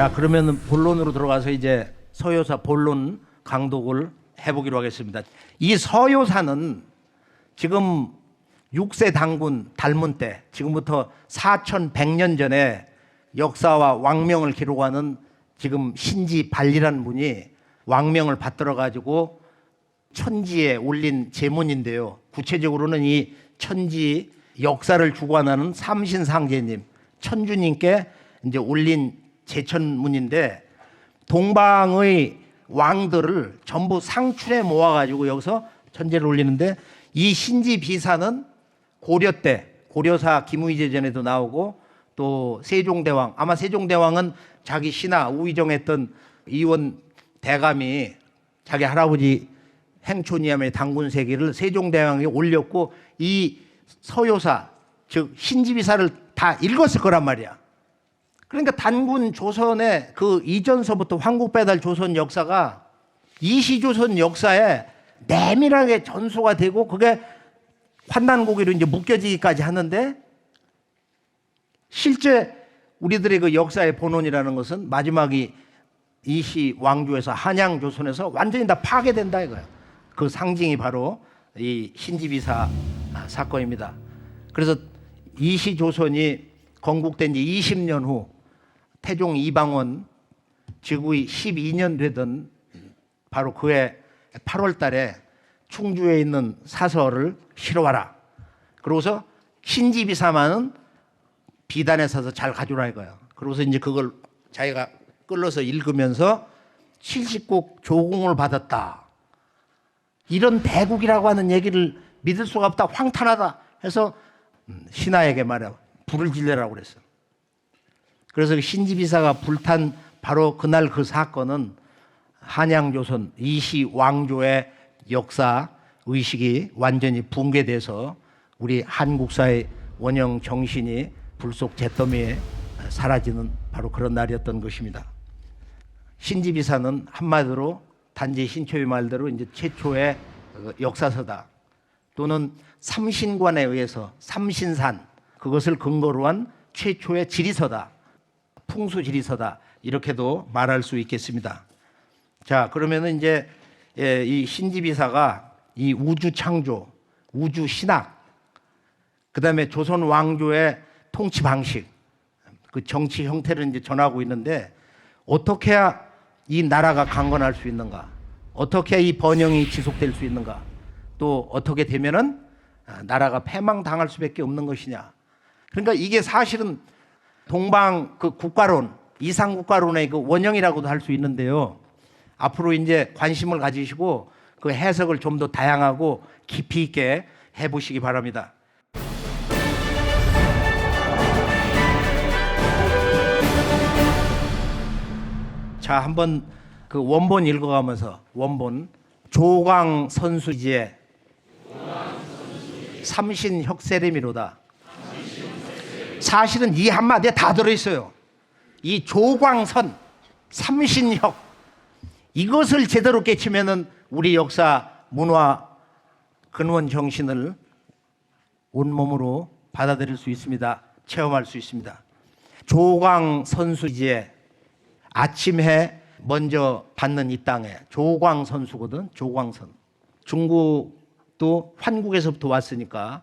자, 그러면 본론으로 들어가서 이제 서효사 본론 강독을 해보기로 하겠습니다. 이 서효사는 지금 6세 당군 달문 때, 지금부터 4100년 전에 역사와 왕명을 기록하는 지금 신지 발리라는 분이 왕명을 받들어 가지고 천지에 올린 제문인데요. 구체적으로는 이 천지 역사를 주관하는 삼신상제님, 천주님께 이제 올린 제천문인데, 동방의 왕들을 전부 상춘에 모아가지고 여기서 천재를 올리는데, 이 신지 비사는 고려 때 고려사 김의제전에도 나오고, 또 세종대왕, 아마 세종대왕은 자기 신하 우의정했던 이원 대감이 자기 할아버지 행촌이야의 당군세기를 세종대왕이 올렸고, 이 서효사 즉 신지비사를 다 읽었을 거란 말이야. 그러니까 단군 조선의 그 이전서부터 황국배달 조선 역사가 이시조선 역사에 내밀하게 전수가 되고, 그게 환난고기로 이제 묶여지기까지 하는데, 실제 우리들의 그 역사의 본원이라는 것은 마지막이 이시 왕조에서 한양 조선에서 완전히 다 파괴된다 이거야. 그 상징이 바로 이 신지비사 사건입니다. 그래서 이시 조선이 건국된 지 20년 후 태종 이방원 즉위 12년 되던 바로 그해 8월 달에 충주에 있는 사설을 실어와라. 그러고서 신지비사만은 비단에 서서 잘 가져라 이거야. 그러고서 이제 그걸 자기가 끌어서 읽으면서 70국 조공을 받았다. 이런 대국이라고 하는 얘기를 믿을 수가 없다, 황탄하다 해서 신하에게 말해 불을 질려라고 그랬어. 그래서 신지비사가 불탄 바로 그날 그 사건은 한양조선 이시 왕조의 역사 의식이 완전히 붕괴돼서 우리 한국사의 원형 정신이 불속 잿더미에 사라지는 바로 그런 날이었던 것입니다. 신지비사는 한마디로 단지 신초의 말대로 이제 최초의 역사서다. 또는 삼신관에 의해서 삼신산, 그것을 근거로 한 최초의 지리서다. 풍수지리서다. 이렇게도 말할 수 있겠습니다. 자, 그러면은 이제 이 신지비사가 이 우주 창조, 우주 신학, 그 다음에 조선 왕조의 통치 방식, 그 정치 형태를 이제 전하고 있는데, 어떻게 해야 이 나라가 강건할 수 있는가? 어떻게 이 번영이 지속될 수 있는가? 또 어떻게 되면은 나라가 패망당할 수밖에 없는 것이냐? 그러니까 이게 사실은 동방 그 국가론, 이상국가론의 그 원형이라고도 할 수 있는데요. 앞으로 이제 관심을 가지시고 그 해석을 좀 더 다양하고 깊이 있게 해보시기 바랍니다. 자, 한번 그 원본 읽어가면서, 원본 조광선수지에 삼신혁세림이로다. 사실은 이 한마디에 다 들어있어요. 이 조광선, 삼신혁, 이것을 제대로 깨치면은 우리 역사, 문화, 근원 정신을 온몸으로 받아들일 수 있습니다. 체험할 수 있습니다. 조광선수지에 아침해 먼저 받는 이 땅에, 조광선수거든. 조광선. 중국도 환국에서부터 왔으니까,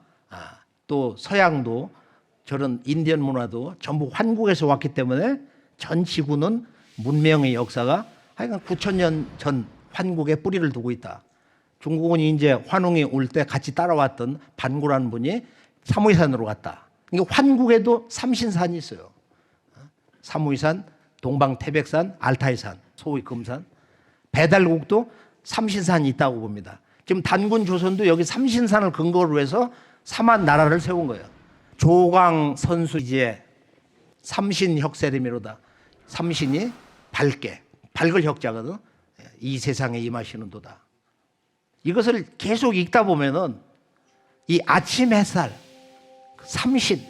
또 서양도 저런 인디언 문화도 전부 환국에서 왔기 때문에 전 지구는 문명의 역사가 하여간 9,000년 전 환국에 뿌리를 두고 있다. 중국은 이제 환웅이 올 때 같이 따라왔던 반구라는 분이 사무이산으로 갔다. 그러니까 환국에도 삼신산이 있어요. 사무이산, 동방태백산, 알타이산, 소위 금산, 배달국도 삼신산이 있다고 봅니다. 지금 단군 조선도 여기 삼신산을 근거로 해서 삼한 나라를 세운 거예요. 조광선수지에 삼신혁세림이로다. 삼신이 밝게, 밝을 혁자거든. 이 세상에 임하시는 도다. 이것을 계속 읽다 보면은 이 아침 햇살, 삼신,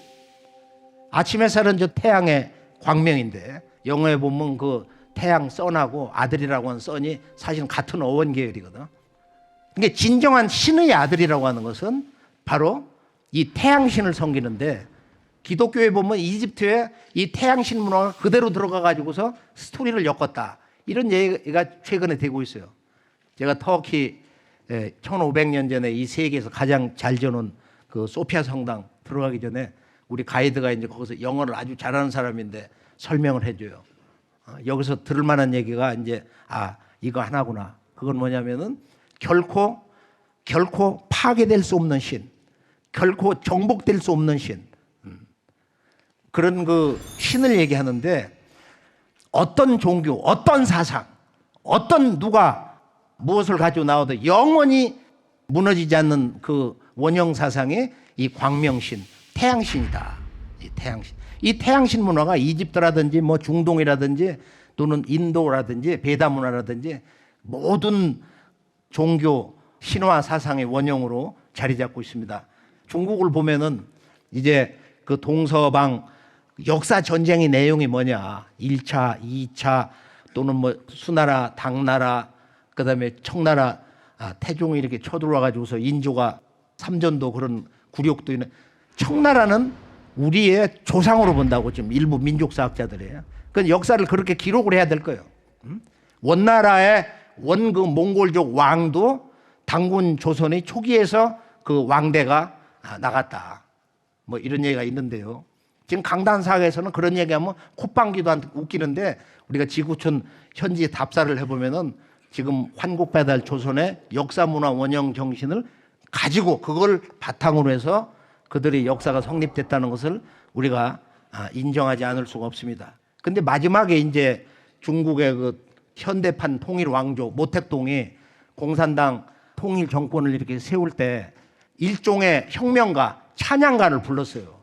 아침 햇살은 저 태양의 광명인데, 영어에 보면 그 태양 선하고 아들이라고 하는 선이 사실은 같은 어원 계열이거든. 그러니까 진정한 신의 아들이라고 하는 것은 바로 이 태양신을 섬기는데, 기독교에 보면 이집트에 이 태양신 문화가 그대로 들어가 가지고서 스토리를 엮었다. 이런 얘기가 최근에 되고 있어요. 제가 터키 1500년 전에 이 세계에서 가장 잘 지어놓은 그 소피아 성당 들어가기 전에 우리 가이드가 이제 거기서 영어를 아주 잘하는 사람인데 설명을 해줘요. 여기서 들을 만한 얘기가 이제 이거 하나구나. 그건 뭐냐면은 결코 파괴될 수 없는 신, 결코 정복될 수 없는 신, 그런 그 신을 얘기하는데 어떤 종교, 어떤 사상, 어떤 누가 무엇을 가지고 나와도 영원히 무너지지 않는 그 원형 사상의 이 광명신, 태양신이다. 이 태양신. 이 태양신 문화가 이집트라든지 뭐 중동이라든지 또는 인도라든지 베다 문화라든지 모든 종교 신화 사상의 원형으로 자리 잡고 있습니다. 중국을 보면은 이제 그 동서방 역사 전쟁의 내용이 뭐냐? 1차, 2차 또는 뭐 수나라, 당나라, 그다음에 청나라, 태종이 이렇게 쳐들어와 가지고서 인조가 삼전도 그런 굴욕도 있는 청나라는 우리의 조상으로 본다고 지금 일부 민족사학자들이에요. 그 역사를 그렇게 기록을 해야 될 거예요. 원나라의 원그 몽골족 왕도 당군 조선의 초기에서 그 왕대가 나갔다. 뭐 이런 얘기가 있는데요. 지금 강단사학에서는 그런 얘기하면 콧방귀도 안 웃기는데 우리가 지구촌 현지 답사를 해보면은 지금 환국배달 조선의 역사문화 원형 정신을 가지고 그걸 바탕으로 해서 그들의 역사가 성립됐다는 것을 우리가 인정하지 않을 수가 없습니다. 근데 마지막에 이제 중국의 그 현대판 통일 왕조 모택동이 공산당 통일 정권을 이렇게 세울 때 일종의 혁명가 찬양가를 불렀어요.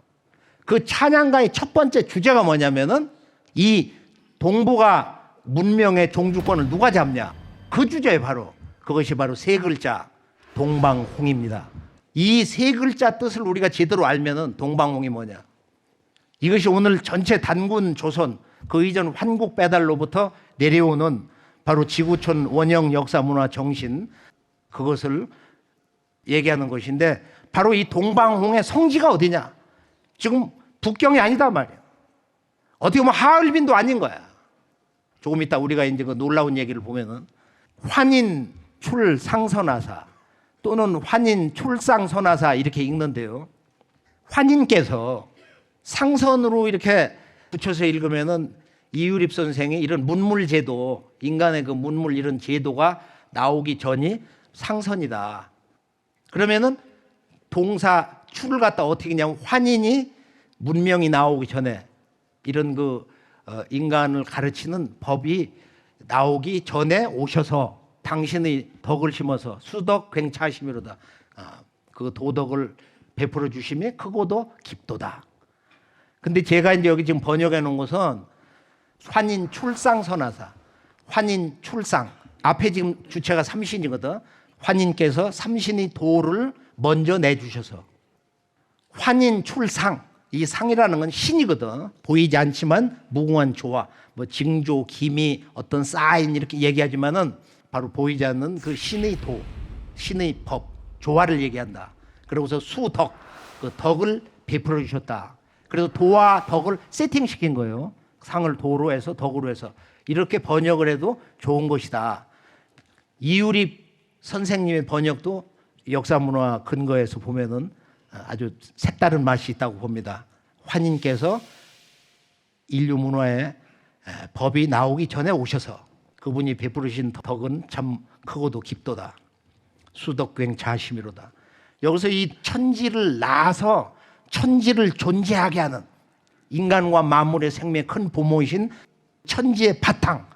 그 찬양가의 첫 번째 주제가 뭐냐면은 이 동북아 문명의 종주권을 누가 잡냐? 그 주제에 그것이 바로 세 글자 동방홍입니다. 이 세 글자 뜻을 우리가 제대로 알면은 동방홍이 뭐냐? 이것이 오늘 전체 단군 조선 그 이전 환국 배달로부터 내려오는 바로 지구촌 원형 역사 문화 정신 그것을 얘기하는 것인데 바로 이 동방홍의 성지가 어디냐? 지금 북경이 아니다 말이에요. 어떻게 보면 하얼빈도 아닌 거야. 조금 이따 우리가 이제 그 놀라운 얘기를 보면은 환인 출상선하사 또는 환인 출상선하사 이렇게 읽는데요. 환인께서 상선으로 이렇게 붙여서 읽으면은 이유립 선생이 이런 문물제도, 인간의 그 문물 이런 제도가 나오기 전이 상선이다. 그러면은 동사 출을 갖다 어떻게 했냐면 환인이 문명이 나오기 전에 이런 그 인간을 가르치는 법이 나오기 전에 오셔서 당신의 덕을 심어서 수덕 굉차심이로다. 그 도덕을 베풀어 주심이 크고도 깊도다. 근데 제가 이제 여기 지금 번역해 놓은 것은 환인 출상선하사, 환인 출상. 앞에 지금 주체가 삼신이거든. 환인께서 삼신의 도를 먼저 내주셔서 환인 출상. 이 상이라는 건 신이거든. 보이지 않지만 무궁한 조화, 뭐 징조, 기미, 어떤 사인 이렇게 얘기하지만은 바로 보이지 않는 그 신의 도, 신의 법, 조화를 얘기한다. 그러고서 수덕, 그 덕을 베풀어 주셨다. 그래서 도와 덕을 세팅시킨 거예요. 상을 도로 해서 덕으로 해서 이렇게 번역을 해도 좋은 것이다. 이유립 선생님의 번역도 역사문화 근거에서 보면은 아주 색다른 맛이 있다고 봅니다. 환인께서 인류 문화의 법이 나오기 전에 오셔서 그분이 베푸르신 덕은 참 크고도 깊도다. 수덕괭 자심이로다. 여기서 이 천지를 낳아서 천지를 존재하게 하는 인간과 만물의 생명의 큰 부모이신 천지의 바탕,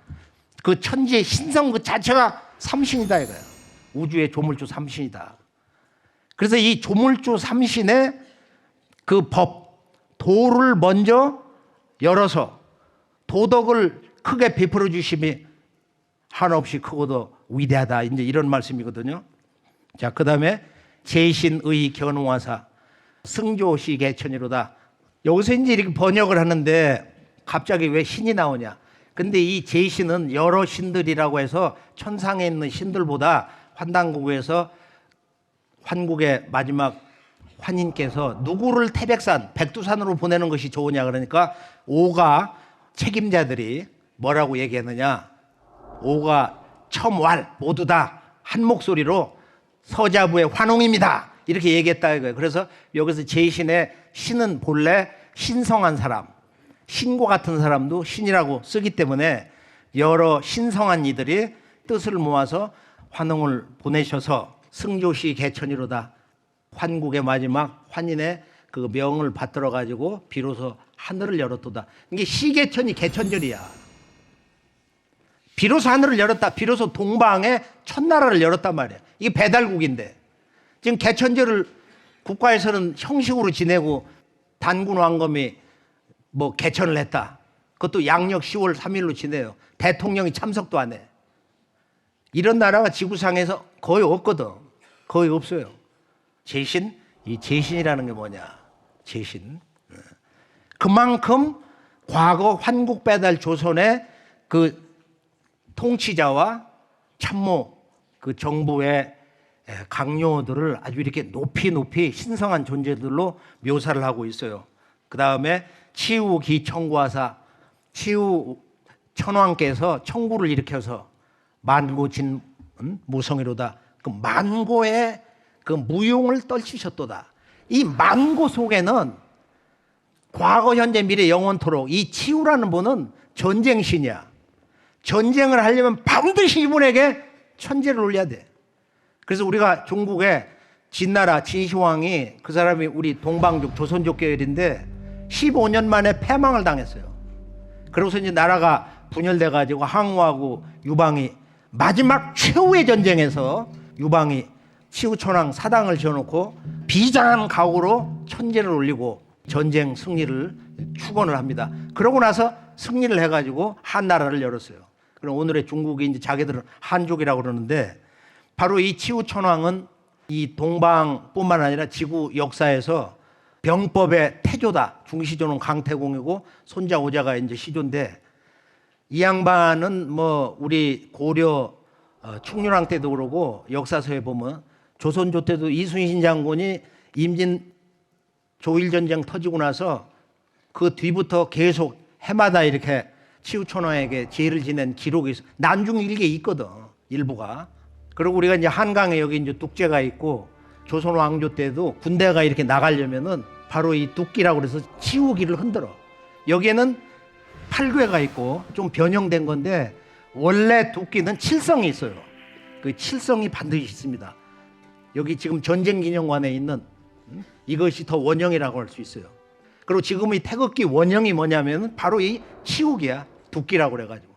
그 천지의 신성 그 자체가 삼신이다 이거예요. 우주의 조물주 삼신이다. 그래서 이 조물주 삼신의 그 법, 도를 먼저 열어서 도덕을 크게 베풀어 주심이 한없이 크고도 위대하다. 이제 이런 말씀이거든요. 자, 그 다음에 제신의 견우화사 승조시 개천이로다. 여기서 이제 이렇게 번역을 하는데 갑자기 왜 신이 나오냐? 근데 이 제신은 여러 신들이라고 해서 천상에 있는 신들보다 환단고구에서 환국의 마지막 환인께서 누구를 태백산, 백두산으로 보내는 것이 좋으냐 그러니까 오가 책임자들이 뭐라고 얘기했느냐. 오가 첨왈 모두 다 한 목소리로 서자부의 환웅입니다. 이렇게 얘기했다 이거예요. 그래서 여기서 제신의 신은 본래 신성한 사람, 신과 같은 사람도 신이라고 쓰기 때문에 여러 신성한 이들이 뜻을 모아서 환웅을 보내셔서 승조시 개천이로다. 환국의 마지막 환인의 그 명을 받들어 가지고 비로소 하늘을 열었도다. 이게 시개천이 개천절이야. 비로소 하늘을 열었다. 비로소 동방의 첫나라를 열었단 말이야. 이게 배달국인데 지금 개천절을 국가에서는 형식으로 지내고 단군 왕검이 뭐 개천을 했다. 그것도 양력 10월 3일로 지내요. 대통령이 참석도 안 해. 이런 나라가 지구상에서 거의 없거든. 거의 없어요. 제신, 이 제신이라는 게 뭐냐? 제신. 그만큼 과거 환국 배달 조선의 그 통치자와 참모 그 정부의 강요들을 아주 이렇게 높이 신성한 존재들로 묘사를 하고 있어요. 그 다음에 치우기 청구하사 치우 천왕께서 청구를 일으켜서 만고진 무성이로다. 그 만고의 그 무용을 떨치셨도다. 이 만고 속에는 과거 현재 미래 영원토록 이 치우라는 분은 전쟁신이야. 전쟁을 하려면 반드시 이분에게 천재를 올려야 돼. 그래서 우리가 중국의 진나라 진시황이 그 사람이 우리 동방족 조선족 계열인데 15년 만에 패망을 당했어요. 그러고서 이제 나라가 분열돼 가지고 항우하고 유방이 마지막 최후의 전쟁에서 유방이 치우천왕 사당을 지어놓고 비장한 각오로 천재를 올리고 전쟁 승리를 축원을 합니다. 그러고 나서 승리를 해가지고 한나라를 열었어요. 그럼 오늘의 중국이 이제 자기들은 한족이라고 그러는데 바로 이 치우천왕은 이 동방뿐만 아니라 지구 역사에서 병법의 태조다. 중시조는 강태공이고 손자 오자가 이제 시조인데 이 양반은 뭐 우리 고려 충렬왕 때도 그러고 역사서에 보면 조선조 때도 이순신 장군이 임진 조일전쟁 터지고 나서 그 뒤부터 계속 해마다 이렇게 치우천왕에게 제의를 지낸 기록이 있어. 난중일기에 있거든, 일부가. 그리고 우리가 이제 한강에 여기 이제 뚝제가 있고 조선 왕조 때도 군대가 이렇게 나가려면은 바로 이 뚝기라고 그래서 치우기를 흔들어. 여기에는 8궤가 있고 좀 변형된 건데 원래 뚝기는 칠성이 있어요. 그 칠성이 반드시 있습니다. 여기 지금 전쟁기념관에 있는 이것이 더 원형이라고 할 수 있어요. 그리고 지금 이 태극기 원형이 뭐냐면 바로 이 치우기야. 뚝기라고 그래가지고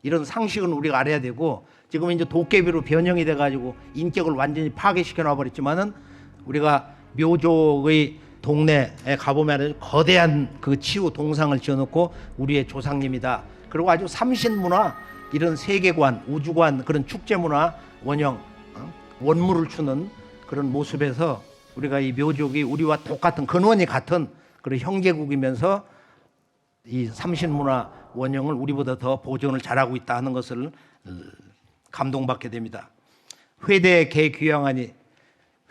이런 상식은 우리가 알아야 되고 지금 이제 도깨비로 변형이 돼가지고 인격을 완전히 파괴시켜 놔버렸지만은 우리가 묘족의 동네에 가보면 거대한 그 치우 동상을 지어놓고 우리의 조상님이다. 그리고 아주 삼신문화 이런 세계관, 우주관 그런 축제문화 원형 원물을 추는 그런 모습에서 우리가 이 묘족이 우리와 똑같은 근원이 같은 그런 형제국이면서 이 삼신문화 원형을 우리보다 더 보존을 잘하고 있다 하는 것을 감동받게 됩니다. 회대의 개귀양하니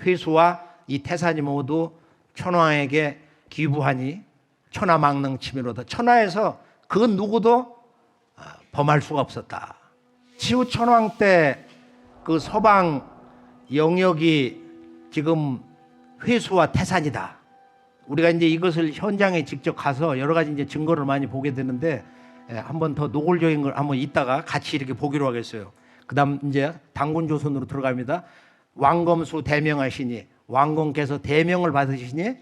회수와 이 태산이 모두 천왕에게 기부하니 천하망능 치미로다. 천하에서 그 누구도 범할 수가 없었다. 치우천왕 때 그 서방 영역이 지금 회수와 태산이다. 우리가 이제 이것을 현장에 직접 가서 여러 가지 이제 증거를 많이 보게 되는데 한번 더 노골적인 걸 한번 이따가 같이 이렇게 보기로 하겠어요. 그다음 이제 당군조선으로 들어갑니다. 왕검수 대명하시니 왕公께서 대명을 받으시니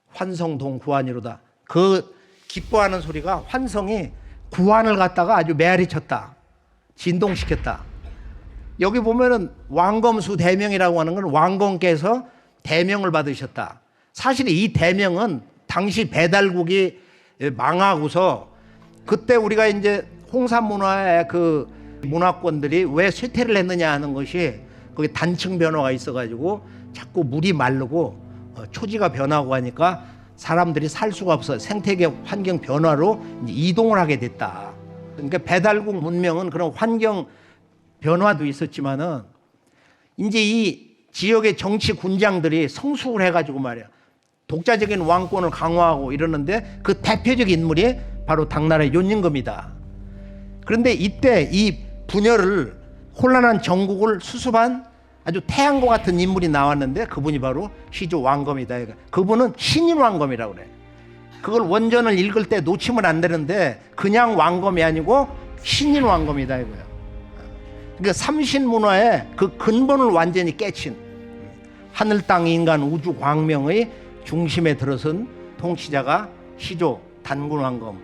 환성동 구한이로다. 그 기뻐하는 소리가 환성이 구한을 갖다가 아주 메아리 쳤다. 진동시켰다. 여기 보면은 왕검수 대명이라고 하는 건 왕公께서 대명을 받으셨다. 사실 이 대명은 당시 배달국이 망하고서 그때 우리가 이제 홍산 문화의 그 문화권들이 왜 쇠퇴를 했느냐 하는 것이 거기 단층 변화가 있어가지고 자꾸 물이 마르고 초지가 변하고 하니까 사람들이 살 수가 없어. 생태계 환경 변화로 이동을 하게 됐다. 그러니까 배달국 문명은 그런 환경 변화도 있었지만은 이제 이 지역의 정치 군장들이 성숙을 해가지고 말이야 독자적인 왕권을 강화하고 이러는데 그 대표적인 인물이 바로 당나라의 윤임금이다. 그런데 이때 이 분열을 혼란한 정국을 수습한 아주 태양과 같은 인물이 나왔는데 그분이 바로 시조 왕검이다. 그분은 신인 왕검이라고 그래. 그걸 원전을 읽을 때 놓치면 안 되는데 그냥 왕검이 아니고 신인 왕검이다 이거야. 그러니까 삼신 문화의 그 근본을 완전히 깨친 하늘 땅 인간 우주 광명의 중심에 들어선 통치자가 시조 단군 왕검,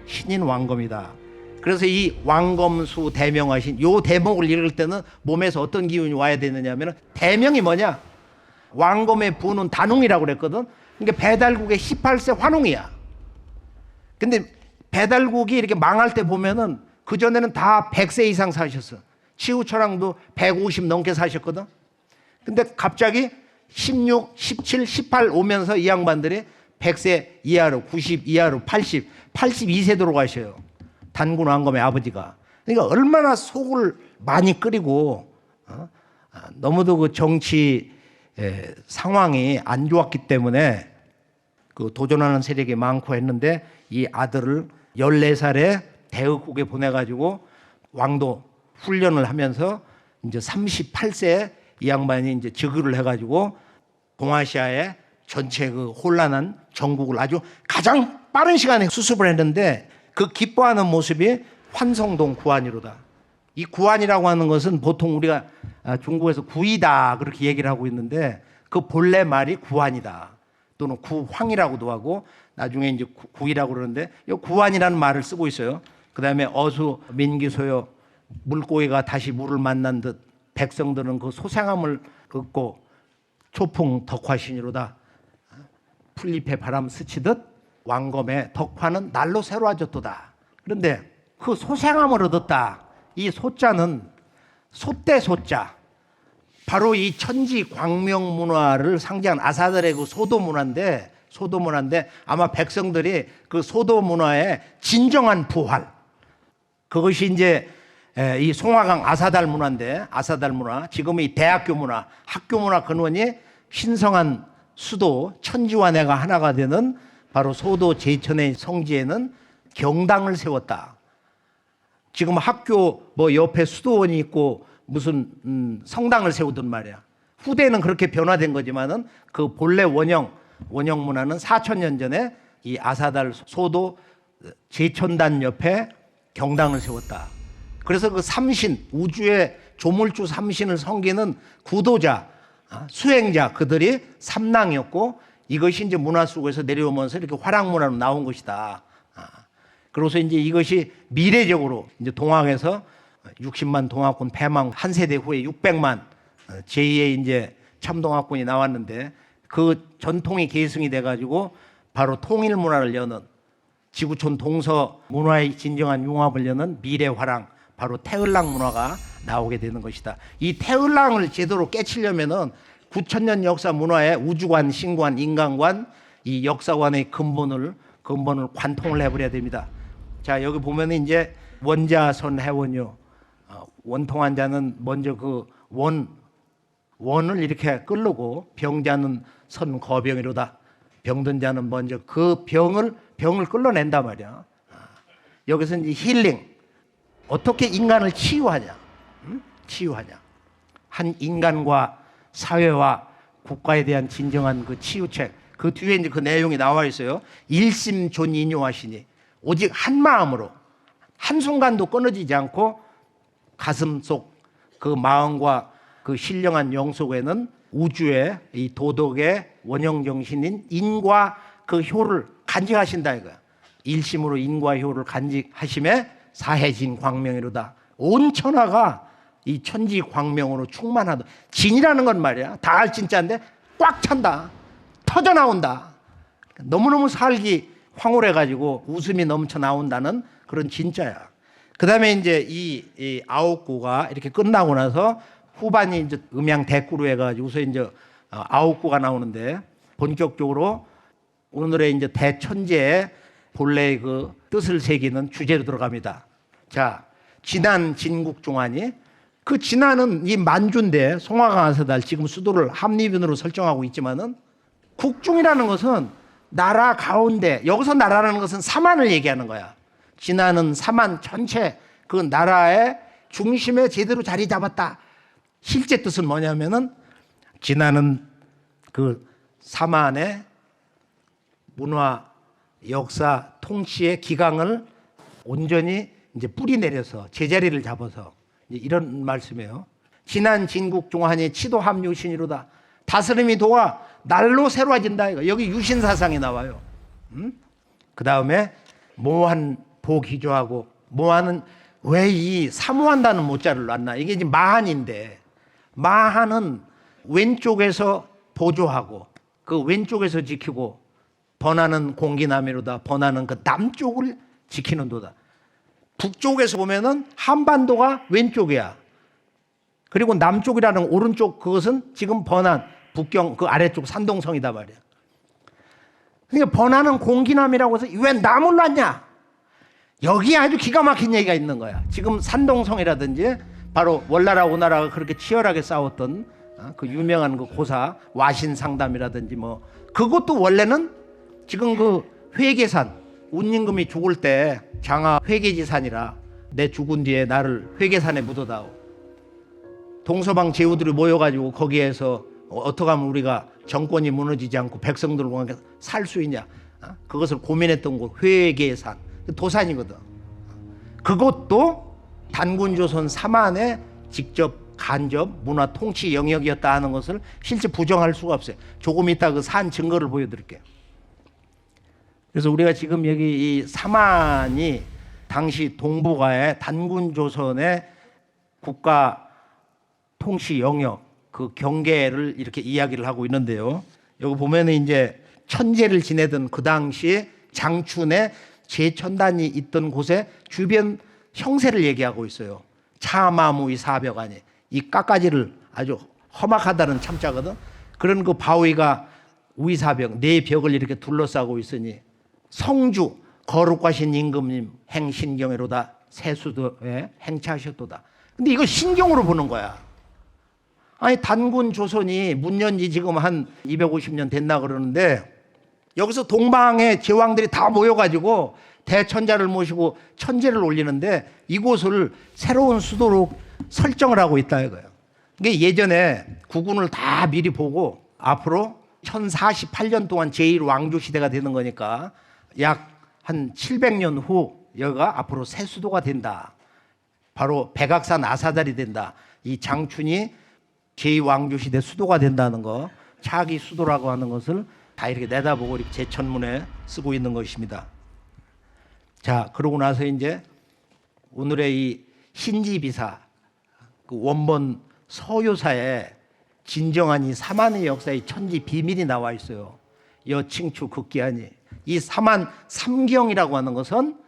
신인 왕검이다. 그래서 이 왕검수 대명하신 요 대목을 읽을 때는 몸에서 어떤 기운이 와야 되느냐면 대명이 뭐냐? 왕검의 부는 단웅이라고 그랬거든. 그러니까 배달국의 18세 환웅이야. 근데 배달국이 이렇게 망할 때 보면은 그전에는 다 100세 이상 사셨어. 치우처랑도 150 넘게 사셨거든. 근데 갑자기 16, 17, 18 오면서 이 양반들이 100세 이하로 90 이하로 80, 82세 돌아가셔요. 단군 왕검의 아버지가. 그러니까 얼마나 속을 많이 끓이고 너무도 그 정치 상황이 안 좋았기 때문에 그 도전하는 세력이 많고 했는데 이 아들을 14살에 대의국에 보내가지고 왕도 훈련을 하면서 이제 38세에 이 양반이 이제 즉위를 해가지고 동아시아의 전체 그 혼란한 정국을 아주 가장 빠른 시간에 수습을 했는데 그 기뻐하는 모습이 환성동 구한이로다. 이 구한이라고 하는 것은 보통 우리가 중국에서 구이다 그렇게 얘기를 하고 있는데 그 본래 말이 구한이다 또는 구황이라고도 하고 나중에 이제 구이라고 그러는데 이 구한이라는 말을 쓰고 있어요. 그 다음에 어수 민기소요 물고기가 다시 물을 만난 듯 백성들은 그 소생함을 긋고 초풍 덕화신이로다. 풀잎에 바람 스치듯 왕검의 덕화는 날로 새로워졌도다. 그런데 그 소생함을 얻었다. 이 소자는 소대 소자. 바로 이 천지 광명 문화를 상징한 아사들의 그 소도 문화인데 아마 백성들이 그 소도 문화의 진정한 부활. 그것이 이제 이 송화강 아사달 문화인데 아사달 문화 지금의 대학교 문화 학교 문화 근원이 신성한 수도 천지와내가 하나가 되는 바로 소도 제천의 성지에는 경당을 세웠다. 지금 학교 뭐 옆에 수도원이 있고 무슨 성당을 세우던 말이야. 후대는 그렇게 변화된 거지만은 그 본래 원형 문화는 4,000년 전에 이 아사달 소도 제천단 옆에 경당을 세웠다. 그래서 그 삼신 우주의 조물주 삼신을 섬기는 구도자 수행자 그들이 삼랑이었고 이것이 이제 문화 속에서 내려오면서 이렇게 화랑 문화로 나온 것이다. 그래서 이제 이것이 미래적으로 이제 동학에서 60만 동학군 패망 한 세대 후에 600만 제2의 이제 참동학군이 나왔는데 그 전통이 계승이 돼가지고 바로 통일 문화를 여는 지구촌 동서 문화의 진정한 융합을 여는 미래 화랑 바로 태을랑 문화가 나오게 되는 것이다. 이 태을랑을 제대로 깨치려면은 9,000년 역사 문화의 우주관, 신관, 인간관 이 역사관의 근본을 관통을 해버려야 됩니다. 자 여기 보면 이제 원자선 해원요. 원통한 자는 먼저 그 원을 이렇게 끓르고 병자는 선 거병이로다. 병든 자는 먼저 그 병을 끌어낸단 말이야. 여기서 이제 힐링. 어떻게 인간을 치유하냐? 치유하냐? 한 인간과 사회와 국가에 대한 진정한 그 치유책. 그 뒤에 이제 그 내용이 나와 있어요. 일심존인요하시니 오직 한 마음으로 한순간도 끊어지지 않고 가슴 속 그 마음과 그 신령한 영 속에는 우주의 이 도덕의 원형 정신인 인과 그 효를 간직하신다 이거야. 일심으로 인과 효를 간직하심에 사해진 광명이로다. 온 천하가 이 천지 광명으로 충만하다. 진이라는 건 말이야. 다 알 진짜인데 꽉 찬다. 터져 나온다. 너무너무 살기 황홀해가지고 웃음이 넘쳐 나온다는 그런 진짜야. 그 다음에 이제 이 아홉구가 이렇게 끝나고 나서 후반이 이제 음양 대꾸로 해가지고서 이제 아홉구가 나오는데 본격적으로 오늘의 이제 대천재의 본래의 그 뜻을 새기는 주제로 들어갑니다. 자, 진한 진국종환이 그 진안은 이 만주인데 송화강 아사달 지금 수도를 함리변으로 설정하고 있지만은 국중이라는 것은 나라 가운데, 여기서 나라라는 것은 삼안을 얘기하는 거야. 진안은 삼안 전체 그 나라의 중심에 제대로 자리 잡았다. 실제 뜻은 뭐냐면은 진안은 그 삼안의 문화, 역사, 통치의 기강을 온전히 이제 뿌리 내려서 제자리를 잡아서 이런 말씀이에요. 진안 진국 중환이 치도 합유신이로다. 다스림이 도와 날로 새로워진다. 이거. 여기 유신 사상이 나와요. 그 다음에 모한 보기조하고, 모한은 왜 이 사모한다는 모자를 놨나? 이게 이제 마한인데, 마한은 왼쪽에서 보조하고 그 왼쪽에서 지키고, 번하는 공기남이로다. 번하는 그 남쪽을 지키는 도다. 북쪽에서 보면은 한반도가 왼쪽이야. 그리고 남쪽이라는 오른쪽 그것은 지금 번한 북경 그 아래쪽 산동성이다 말이야. 그러니까 번하는 공기남이라고 해서 왜 남을 놨냐? 여기 아주 기가 막힌 얘기가 있는 거야. 지금 산동성이라든지 바로 월나라 오나라가 그렇게 치열하게 싸웠던 그 유명한 그 고사 와신상담이라든지 뭐 그것도 원래는 지금 그 회계산 운임금이 죽을 때 장하 회계지산이라 내 죽은 뒤에 나를 회계산에 묻어다오. 동서방 제후들이 모여가지고 거기에서 어떻게 하면 우리가 정권이 무너지지 않고 백성들과 살 수 있냐, 그것을 고민했던 곳 회계산 도산이거든. 그것도 단군조선 삼안의 직접 간접 문화 통치 영역이었다 하는 것을 실제 부정할 수가 없어요. 조금 이따 그 산 증거를 보여드릴게요. 그래서 우리가 지금 여기 이 삼안이 당시 동북아의 단군조선의 국가 통치 영역 그 경계를 이렇게 이야기를 하고 있는데요. 여기 보면은 이제 천제를 지내던 그 당시 장춘의 제천단이 있던 곳에 주변 형세를 얘기하고 있어요. 차마무이 사벽아니, 이 깎아지를 아주 험악하다는 참자거든. 그런 그 바위가 우이사벽 네 벽을 이렇게 둘러싸고 있으니 성주 거룩하신 임금님 행신경외로다 세수도에 행차하셨도다. 근데 이거 신경으로 보는 거야. 아니 단군 조선이 문년지 지금 한 250년 됐나 그러는데 여기서 동방의 제왕들이 다 모여가지고 대천자를 모시고 천제를 올리는데 이곳을 새로운 수도로 설정을 하고 있다 이거예요. 이게 예전에 국운을 다 미리 보고 앞으로 1048년 동안 제1왕조 시대가 되는 거니까 약 한 700년 후 여기가 앞으로 새 수도가 된다. 바로 백악산 아사달이 된다. 이 장춘이 제2왕조 시대 수도가 된다는 거, 차기 수도라고 하는 것을 다 이렇게 내다보고 이렇게 제천문에 쓰고 있는 것입니다. 자, 그러고 나서 이제 오늘의 이 신지비사, 그 원본 서요사에 진정한 이 삼안의 역사의 천지 비밀이 나와 있어요. 여칭추 극기하니. 이 삼안 삼경이라고 하는 것은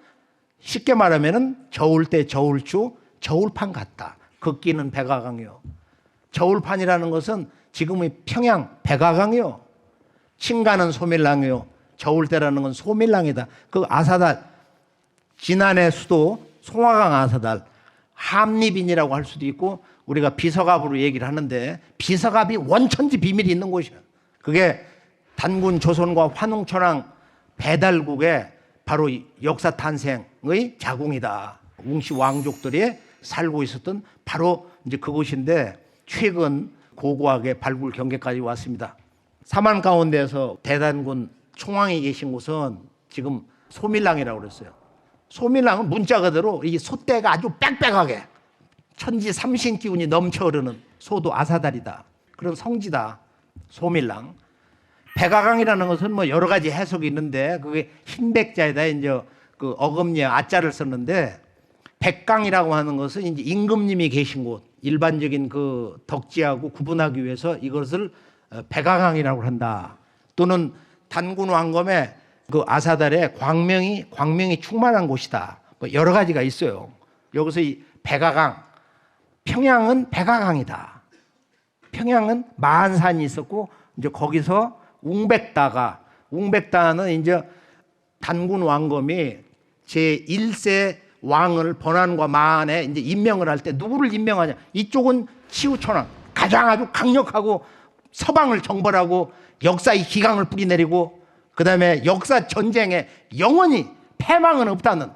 쉽게 말하면은 저울 때 저울추, 저울판 같다. 극기는 백아강이요. 저울판이라는 것은 지금의 평양 백아강이요. 친가는 소밀랑이요. 저울대라는 건 소밀랑이다. 그 아사달, 진안의 수도 송화강 아사달, 함리빈이라고 할 수도 있고 우리가 비서갑으로 얘기를 하는데 비서갑이 원천지 비밀이 있는 곳이야. 그게 단군 조선과 환웅천왕 배달국의 바로 역사 탄생의 자궁이다. 웅시 왕족들이 살고 있었던 바로 이제 그곳인데 최근 고고하게 발굴 경계까지 왔습니다. 삼안 가운데서 대단군 총왕이 계신 곳은 지금 소밀랑이라고 그랬어요. 소밀랑은 문자 그대로 이 소떼가 아주 빽빽하게 천지 삼신 기운이 넘쳐 흐르는 소도 아사달이다. 그런 성지다. 소밀랑. 백아강이라는 것은 뭐 여러 가지 해석이 있는데 그게 흰백자에다 이제 그 어금니에 아자를 썼는데 백강이라고 하는 것은 이제 임금님이 계신 곳, 일반적인 그 덕지하고 구분하기 위해서 이것을 백아강이라고 한다. 또는 단군 왕검의 그 아사달에 광명이 충만한 곳이다. 뭐 여러 가지가 있어요. 여기서 이 백아강, 평양은 백아강이다. 평양은 마한산이 있었고 이제 거기서 웅백다는 이제 단군 왕검이 제1세 왕을 번안과 마안에 이제 임명을 할 때 누구를 임명하냐? 이쪽은 치우천왕, 가장 아주 강력하고 서방을 정벌하고 역사의 기강을 뿌리내리고 그다음에 역사 전쟁에 영원히 패망은 없다는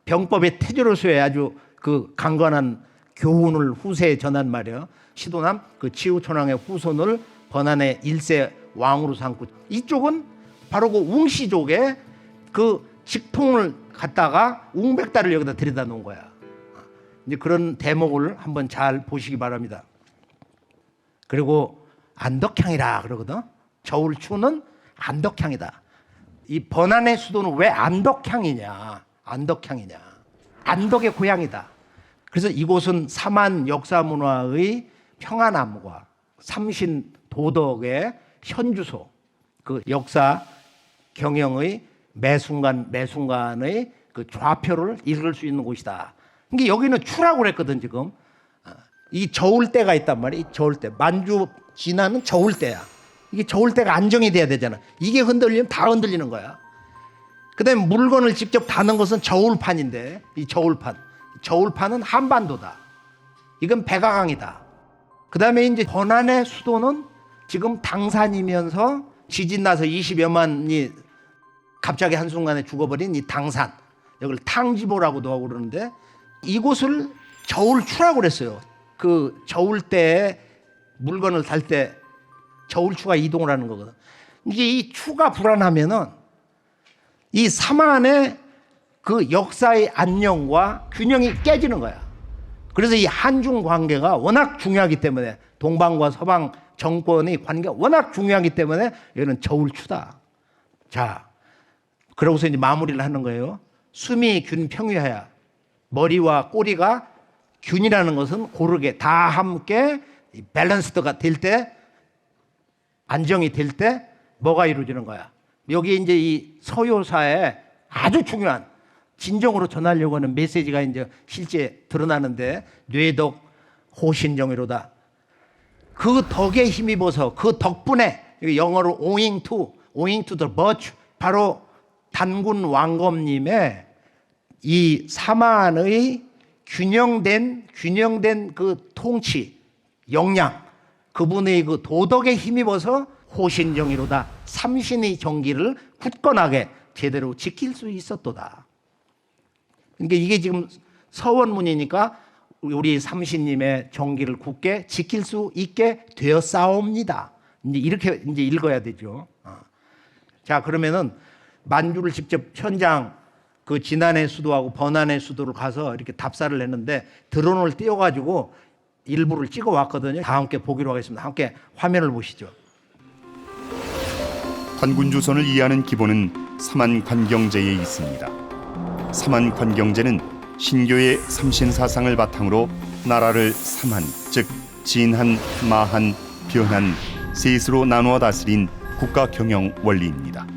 병법의 태조로서의 아주 그 강건한 교훈을 후세에 전한 말이에요. 시도남 그 치우천왕의 후손을 번안의 1세 왕으로 삼고, 이쪽은 바로 그 웅씨족의 그 직통을 갖다가 웅백달을 여기다 들여다 놓은 거야. 이제 그런 대목을 한번 잘 보시기 바랍니다. 그리고 안덕향이라 그러거든. 저울추는 안덕향이다. 이 번안의 수도는 왜 안덕향이냐? 안덕향이냐? 안덕의 고향이다. 그래서 이곳은 삼한 역사문화의 평안함과 삼신 도덕의 현주소, 그 역사 경영의 매순간의 그 좌표를 읽을 수 있는 곳이다. 그러니까 여기는 추라고 그랬거든. 지금 이 저울대가 있단 말이야. 이 저울대, 만주 진안은 저울대야. 이게 저울대가 안정이 돼야 되잖아. 이게 흔들리면 다 흔들리는 거야. 그다음에 물건을 직접 다는 것은 저울판인데, 이 저울판은 한반도다. 이건 백아강이다. 그다음에 이제 번안의 수도는 지금 당산이면서 지진 나서 20여만이 갑자기 한순간에 죽어버린 이 당산, 여기를 탕지보라고도 하고 그러는데, 이곳을 저울추라고 그랬어요. 그 저울대에 물건을 달 때 저울추가 이동을 하는 거거든. 이게 이 추가 불안하면은 이 삼안의 그 역사의 안녕과 균형이 깨지는 거야. 그래서 이 한중 관계가 워낙 중요하기 때문에, 동방과 서방 정권의 관계가 워낙 중요하기 때문에 여기는 저울추다. 자, 그러고서 이제 마무리를 하는 거예요. 수미 균 평유하야. 머리와 꼬리가 균이라는 것은 고르게 다 함께 밸런스드가 될 때, 안정이 될 때 뭐가 이루어지는 거야? 여기 이제 이 서효사에 아주 중요한 진정으로 전하려고 하는 메시지가 이제 실제 드러나는데, 뇌덕 호신정의로다. 그 덕에 힘입어서, 그 덕분에, 영어로 owing to the virtue, 바로 단군 왕검님의 이 삼안의 균형된 그 통치, 역량, 그분의 그 도덕에 힘입어서 호신정의로다. 삼신의 정기를 굳건하게 제대로 지킬 수 있었도다. 그러니까 이게 지금 서원문이니까 우리 삼신님의 정기를 굳게 지킬 수 있게 되었사옵니다. 이제 이렇게 이제 읽어야 되죠. 자, 그러면은 만주를 직접 현장 그 진안의 수도하고 번안의 수도를 가서 이렇게 답사를 했는데 드론을 띄워가지고 일부를 찍어 왔거든요. 다 함께 보기로 하겠습니다. 함께 화면을 보시죠. 단군조선을 이해하는 기본은 삼안관경제에 있습니다. 삼안관경제는 신교의 삼신사상을 바탕으로 나라를 삼한, 즉 진한, 마한, 변한 셋으로 나누어 다스린 국가 경영 원리입니다.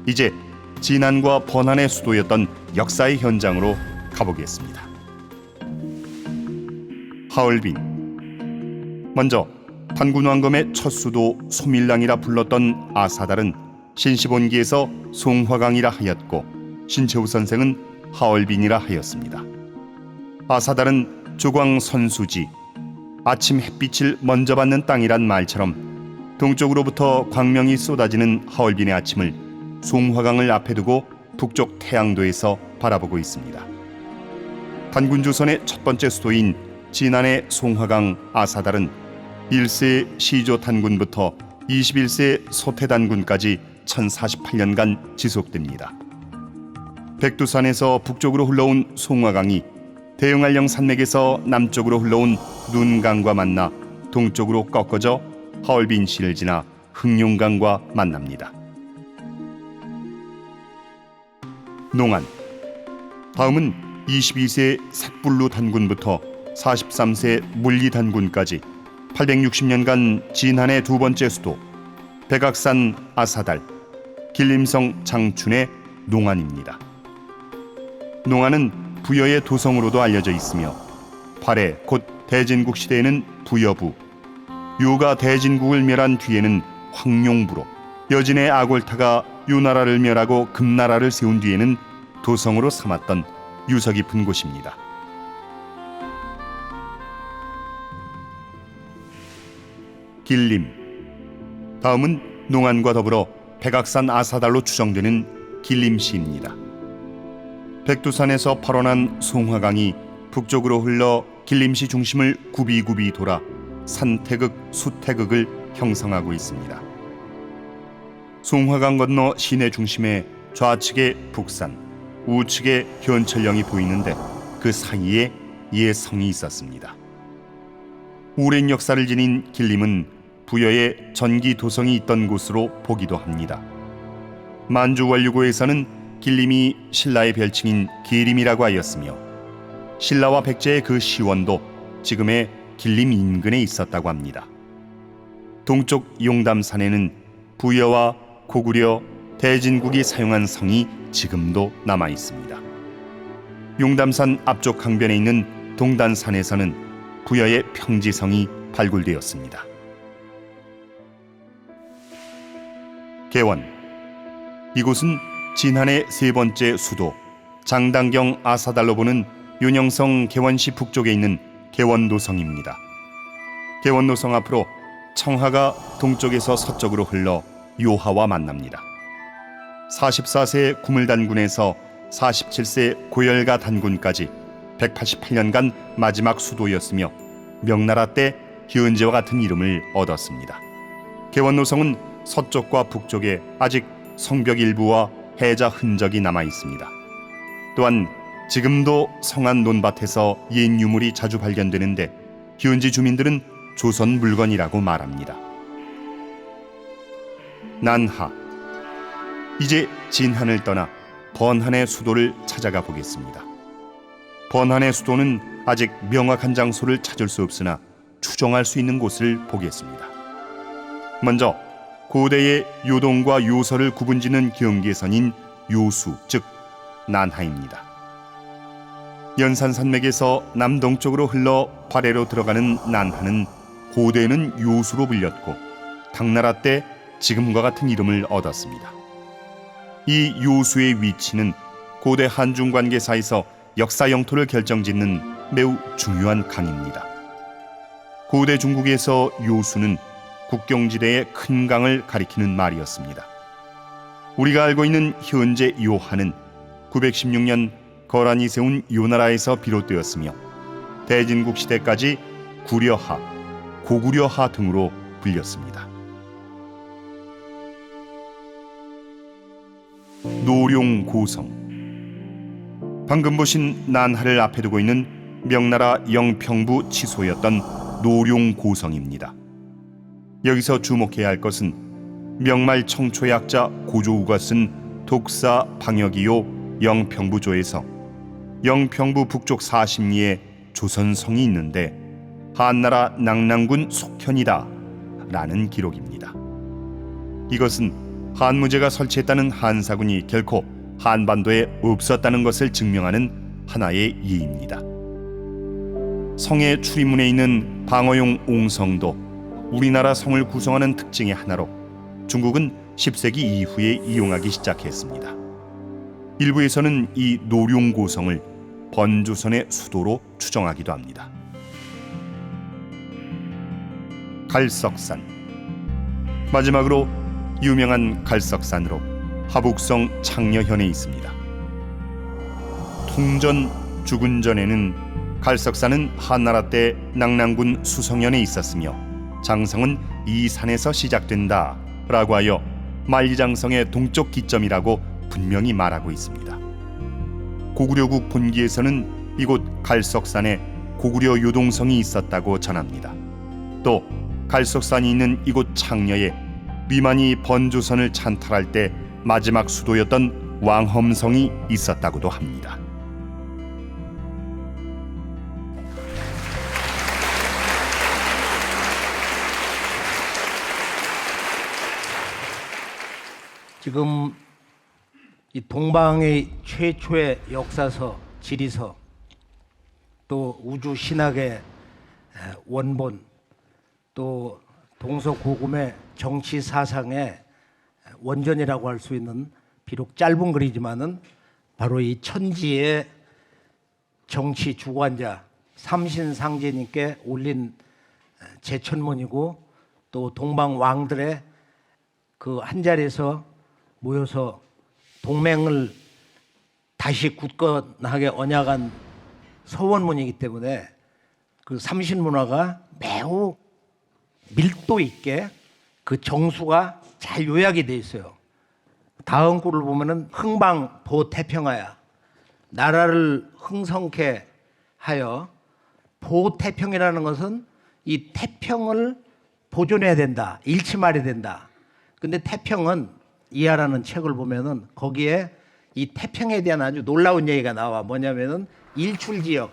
이제 진안과 번안의 수도였던 역사의 현장으로 가보겠습니다. 하얼빈. 먼저 단군왕검의 첫 수도 소밀랑이라 불렀던 아사달은 신시본기에서 송화강이라 하였고, 신채우 선생은 하얼빈이라 하였습니다. 아사달은 조광 선수지, 아침 햇빛을 먼저 받는 땅이란 말처럼 동쪽으로부터 광명이 쏟아지는 하얼빈의 아침을 송화강을 앞에 두고 북쪽 태양도에서 바라보고 있습니다. 단군조선의 첫 번째 수도인 진안의 송화강 아사달은 1세 시조 단군부터 21세 소태 단군까지 1048년간 지속됩니다. 백두산에서 북쪽으로 흘러온 송화강이 대흥안령 산맥에서 남쪽으로 흘러온 눈강과 만나 동쪽으로 꺾어져 하얼빈시를 지나 흑룡강과 만납니다. 농안. 다음은 22세 색불루 단군부터 43세 물리 단군까지 860년간 진안의 두 번째 수도 백악산 아사달, 길림성 장춘의 농안입니다. 농안은 부여의 도성으로도 알려져 있으며 발해 곧 대진국 시대에는 부여부, 유가 대진국을 멸한 뒤에는 황룡부로, 여진의 아골타가 유나라를 멸하고 금나라를 세운 뒤에는 도성으로 삼았던 유서 깊은 곳입니다. 길림. 다음은 농안과 더불어 백악산 아사달로 추정되는 길림시입니다. 백두산에서 발원한 송화강이 북쪽으로 흘러 길림시 중심을 굽이굽이 돌아 산태극, 수태극을 형성하고 있습니다. 송화강 건너 시내 중심에 좌측에 북산, 우측에 현철령이 보이는데 그 사이에 예성이 있었습니다. 오랜 역사를 지닌 길림은 부여에 전기도성이 있던 곳으로 보기도 합니다. 만주원류고에서는 길림이 신라의 별칭인 기림이라고 하였으며 신라와 백제의 그 시원도 지금의 길림 인근에 있었다고 합니다. 동쪽 용담산에는 부여와 고구려, 대진국이 사용한 성이 지금도 남아 있습니다. 용담산 앞쪽 강변에 있는 동단산에서는 부여의 평지성이 발굴되었습니다. 개원. 이곳은 진한의 세 번째 수도 장당경 아사달로 보는 윤영성 개원시 북쪽에 있는 개원도성입니다. 개원도성 앞으로 청하가 동쪽에서 서쪽으로 흘러 요하와 만납니다. 44세 구물단군에서 47세 고열가 단군까지 188년간 마지막 수도였으며 명나라 때 현재와 같은 이름을 얻었습니다. 개원도성은 서쪽과 북쪽에 아직 성벽 일부와 해자 흔적이 남아 있습니다. 또한 지금도 성안 논밭에서 옛 유물이 자주 발견되는데 현지 주민들은 조선 물건이라고 말합니다. 난하. 이제 진한을 떠나 번한의 수도를 찾아가 보겠습니다. 번한의 수도는 아직 명확한 장소를 찾을 수 없으나 추정할 수 있는 곳을 보겠습니다. 먼저 고대의 요동과 요서를 구분짓는 경계선인 요수, 즉 난하입니다. 연산산맥에서 남동쪽으로 흘러 발해로 들어가는 난하는 고대에는 요수로 불렸고 당나라 때 지금과 같은 이름을 얻었습니다. 이 요수의 위치는 고대 한중 관계사에서 역사 영토를 결정짓는 매우 중요한 강입니다. 고대 중국에서 요수는 국경지대의 큰 강을 가리키는 말이었습니다. 우리가 알고 있는 현재 요하는 916년 거란이 세운 요나라에서 비롯되었으며 대진국 시대까지 구려하, 고구려하 등으로 불렸습니다. 노룡고성. 방금 보신 난하를 앞에 두고 있는 명나라 영평부 치소였던 노룡고성입니다. 여기서 주목해야 할 것은 명말 청초의 학자 고조우가 쓴 독사 방역이요 영평부조에서 영평부 북쪽 40리에 조선성이 있는데 한나라 낙랑군 속현이다 라는 기록입니다. 이것은 한무제가 설치했다는 한사군이 결코 한반도에 없었다는 것을 증명하는 하나의 예입니다. 성의 출입문에 있는 방어용 옹성도 우리나라 성을 구성하는 특징의 하나로 중국은 10세기 이후에 이용하기 시작했습니다. 일부에서는 이 노룡고성을 번조선의 수도로 추정하기도 합니다. 갈석산. 마지막으로 유명한 갈석산으로 하북성 창녀현에 있습니다. 통전 주군전에는 갈석산은 한나라 때 낙랑군 수성현에 있었으며 장성은 이 산에서 시작된다 라고 하여 만리장성의 동쪽 기점이라고 분명히 말하고 있습니다. 고구려국 본기에서는 이곳 갈석산에 고구려 요동성이 있었다고 전합니다. 또 갈석산이 있는 이곳 창녀에 위만이 번조선을 찬탈할 때 마지막 수도였던 왕험성이 있었다고도 합니다. 지금 이 동방의 최초의 역사서, 지리서, 또 우주 신학의 원본, 또 동서고금의 정치 사상의 원전이라고 할 수 있는 비록 짧은 글이지만은 바로 이 천지의 정치 주관자 삼신상제님께 올린 제천문이고 또 동방 왕들의 그 한 자리에서 모여서 동맹을 다시 굳건하게 언약한 서원문이기 때문에 그 삼신문화가 매우 밀도 있게 그 정수가 잘 요약이 돼 있어요. 다음 구를 보면은 흥방보태평하야, 나라를 흥성케 하여. 보태평이라는 것은 이 태평을 보존해야 된다, 잃지 말아야 된다. 근데 태평은 이하라는 책을 보면은 거기에 이 태평에 대한 아주 놀라운 얘기가 나와. 뭐냐면은 일출 지역,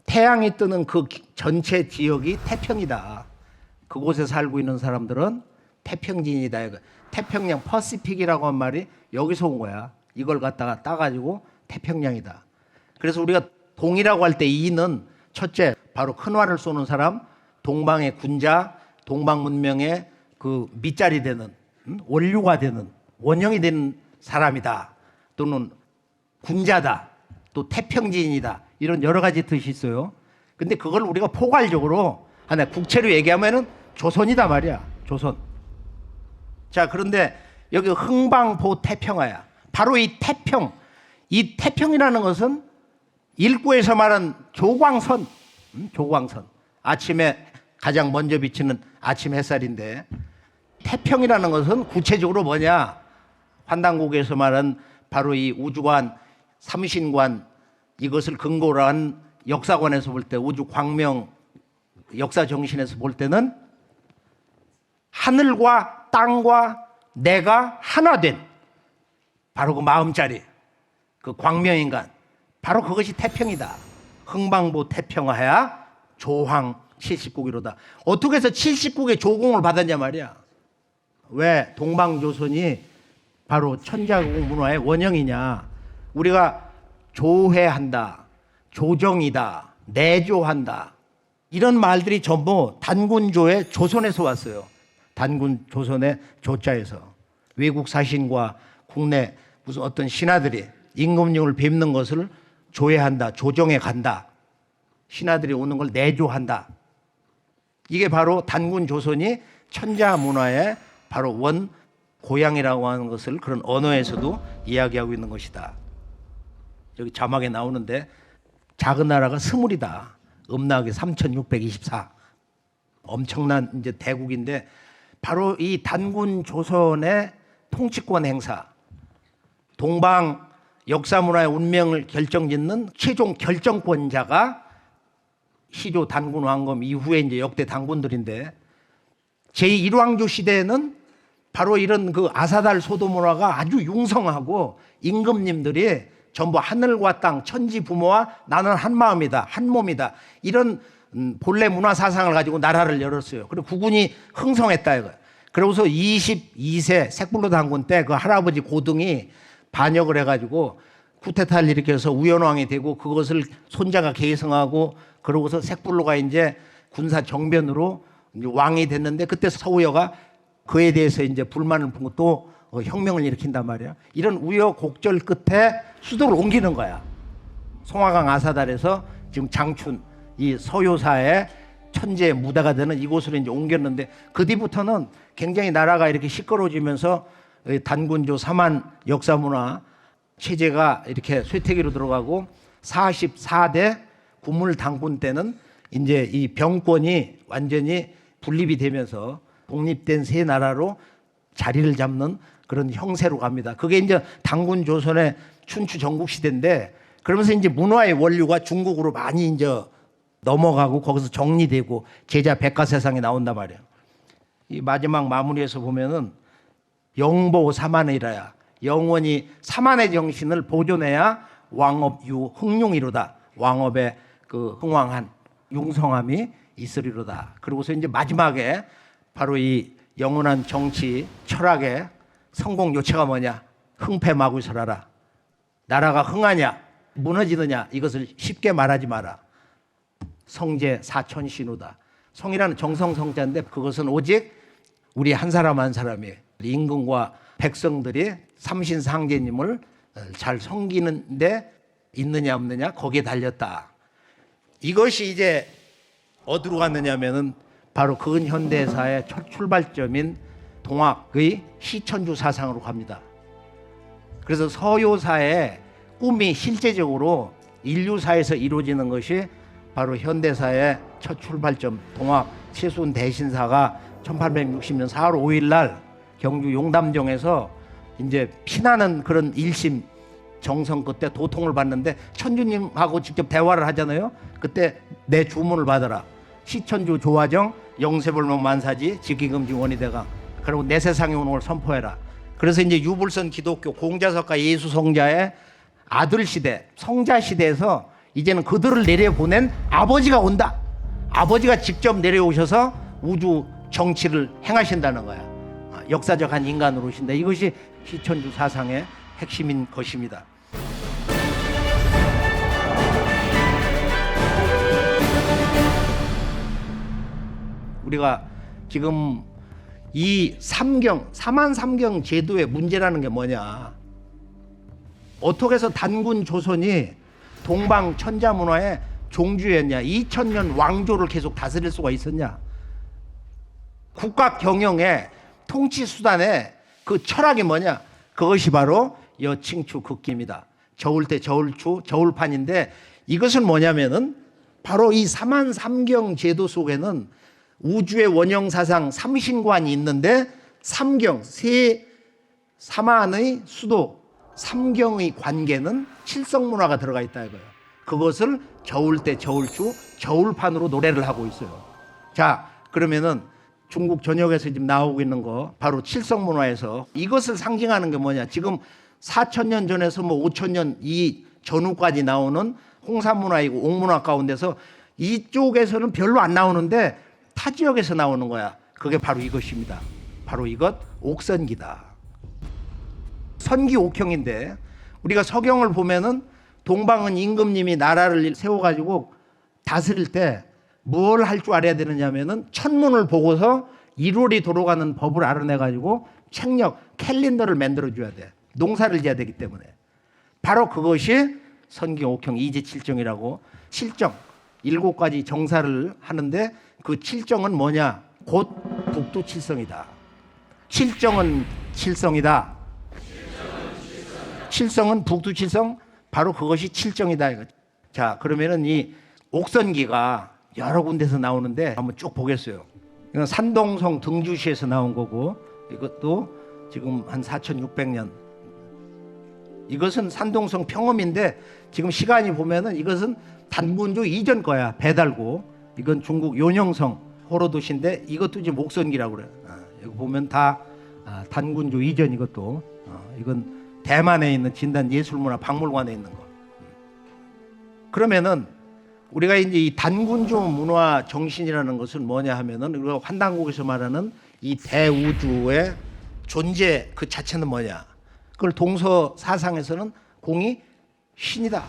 태양이 뜨는 그 전체 지역이 태평이다. 그곳에 살고 있는 사람들은 태평진이다. 태평양 퍼시픽이라고 한 말이 여기서 온 거야. 이걸 갖다가 따가지고 태평양이다. 그래서 우리가 동이라고 할 때 이는 첫째 바로 큰 활을 쏘는 사람, 동방의 군자, 동방 문명의 그 밑자리 되는 원류가 되는 원형이 되는 사람이다. 또는 군자다. 또 태평진이다. 이런 여러 가지 뜻이 있어요. 근데 그걸 우리가 포괄적으로 하나 국채로 얘기하면은 조선이다 말이야. 조선. 자, 그런데 여기 흥방보태평하야. 바로 이 태평, 이 태평이라는 것은 일구에서 말한 조광선, 조광선. 아침에 가장 먼저 비치는 아침 햇살인데, 태평이라는 것은 구체적으로 뭐냐? 환단국에서 말한 바로 이 우주관, 삼신관, 이것을 근거로 한 역사관에서 볼 때, 우주 광명 역사 정신에서 볼 때는 하늘과 땅과 내가 하나 된 바로 그 마음자리, 그 광명인간, 바로 그것이 태평이다. 흥방보태평하야 조황 70국이로다. 어떻게 해서 70국의 조공을 받았냐 말이야. 왜 동방조선이 바로 천자국 문화의 원형이냐. 우리가 조회한다, 조정이다, 내조한다, 이런 말들이 전부 단군조의 조선에서 왔어요. 단군 조선의 조자에서. 외국 사신과 국내 무슨 어떤 신하들이 임금님을 뵙는 것을 조회한다, 조정해 간다, 신하들이 오는 걸 내조한다. 이게 바로 단군 조선이 천자 문화의 바로 원 고향이라고 하는 것을 그런 언어에서도 이야기하고 있는 것이다. 여기 자막에 나오는데 작은 나라가 스물이다. 음나하게 3624. 엄청난 이제 대국인데 바로 이 단군 조선의 통치권 행사, 동방 역사 문화의 운명을 결정짓는 최종 결정권자가 시조 단군 왕검 이후에 이제 역대 단군들인데, 제1왕조 시대에는 바로 이런 그 아사달 소도 문화가 아주 융성하고 임금님들이 전부 하늘과 땅, 천지 부모와 나는 한 마음이다, 한 몸이다, 이런 본래 문화 사상을 가지고 나라를 열었어요. 그리고 국군이 흥성했다 이거예요. 그러고서 22세 색불로 단군 때 그 할아버지 고등이 반역을 해가지고 쿠데타를 일으켜서 우연왕이 되고 그것을 손자가 계승하고 그러고서 색불로가 이제 군사 정변으로 이제 왕이 됐는데, 그때 서우여가 그에 대해서 이제 불만을 품고 또 혁명을 일으킨단 말이야. 이런 우여곡절 끝에 수도를 옮기는 거야. 송화강 아사달에서 지금 장춘 이 서요사의 천재의 무대가 되는 이곳으로 이제 옮겼는데, 그 뒤부터는 굉장히 나라가 이렇게 시끄러워지면서 단군조 삼한 역사문화 체제가 이렇게 쇠퇴기로 들어가고 44대 구물당군 때는 이제 이 병권이 완전히 분립이 되면서 독립된 새 나라로 자리를 잡는 그런 형세로 갑니다. 그게 이제 단군 조선의 춘추 전국 시대인데, 그러면서 이제 문화의 원류가 중국으로 많이 이제 넘어가고 거기서 정리되고 제자 백가세상에 나온단 말이에요. 이 마지막 마무리에서 보면은 영보 사만이라야, 영원히 사만의 정신을 보존해야 왕업유 흥룡이로다. 왕업의 그 흥왕한 융성함이 있으리로다. 그리고서 이제 마지막에 바로 이 영원한 정치 철학의 성공 요체가 뭐냐? 흥패마구설하라. 나라가 흥하냐 무너지느냐 이것을 쉽게 말하지 마라. 성제 사천신우다. 성이라는 정성성자인데 그것은 오직 우리 한 사람 한 사람이 임금과 백성들이 삼신상제님을 잘 섬기는데 있느냐 없느냐 거기에 달렸다. 이것이 이제 어디로 갔느냐면은 바로 근현대사의 첫 출발점인 동학의 시천주 사상으로 갑니다. 그래서 서요사의 꿈이 실제적으로 인류사에서 이루어지는 것이 바로 현대사의 첫 출발점 동학 최순 대신사가 1860년 4월 5일 날 경주 용담정에서 이제 피나는 그런 일심 정성 끝에 도통을 받는데 천주님하고 직접 대화를 하잖아요. 그때 내 주문을 받아라. 시천주 조화정 영세불명 만사지 직기금지 원의대가 그리고 내 세상에 오는 걸 선포해라. 그래서 이제 유불선 기독교 공자석가 예수 성자의 아들 시대 성자 시대에서 이제는 그들을 내려보낸 아버지가 온다. 아버지가 직접 내려오셔서 우주 정치를 행하신다는 거야. 역사적 한 인간으로 오신다. 이것이 시천주 사상의 핵심인 것입니다. 우리가 지금 이 사만삼경 제도의 문제라는 게 뭐냐? 어떻게 해서 단군 조선이 동방 천자 문화의 종주였냐? 2000년 왕조를 계속 다스릴 수가 있었냐? 국가 경영의 통치 수단의 그 철학이 뭐냐? 그것이 바로 여칭추 극기입니다. 저울 때 저울추 저울판인데 이것은 뭐냐면은 바로 이 사만삼경 제도 속에는 우주의 원형 사상 삼신관이 있는데 삼경 세 사만의 수도 삼경의 관계는 칠성 문화가 들어가 있다 이거예요. 그것을 저울 때 저울추 저울판으로 노래를 하고 있어요. 자, 그러면은 중국 전역에서 지금 나오고 있는 거 바로 칠성 문화에서 이것을 상징하는 게 뭐냐? 지금 4,000년 전에서 뭐 5,000년 이 전후까지 나오는 홍산 문화이고 옥문화 가운데서 이쪽에서는 별로 안 나오는데 타 지역에서 나오는 거야. 그게 바로 이것입니다. 바로 이것 옥선기다. 선기 옥형인데 우리가 서경을 보면은 동방은 임금님이 나라를 세워가지고 다스릴 때 뭘 할 줄 알아야 되느냐면은 천문을 보고서 1월이 돌아가는 법을 알아내가지고 책력 캘린더를 만들어줘야 돼. 농사를 지어야 되기 때문에. 바로 그것이 선기 옥형 이지칠정이라고 칠정 7가지 정사를 하는데 그 칠정은 뭐냐? 곧 북두칠성이다. 칠정은 칠성이다. 칠성은 북두칠성 바로 그것이 칠정이다. 자, 그러면은 이 옥선기가 여러 군데서 나오는데 한번 쭉 보겠어요. 이건 산동성 등주시에서 나온 거고 이것도 지금 한 4,600년. 이것은 산동성 평음인데 지금 시간이 보면은 이것은 단군조 이전 거야. 배달고 이건 중국 요녕성 호로도시인데 이것도 지금 옥선기라고 그래요. 여기 보면 다 단군조 이전 이것도 이건 대만에 있는 진단 예술문화 박물관에 있는 거. 그러면은 우리가 이제 이 단군조 문화 정신이라는 것은 뭐냐 하면은 우리가 환단국에서 말하는 이 대우주의 존재 그 자체는 뭐냐? 그걸 동서 사상에서는 공이 신이다.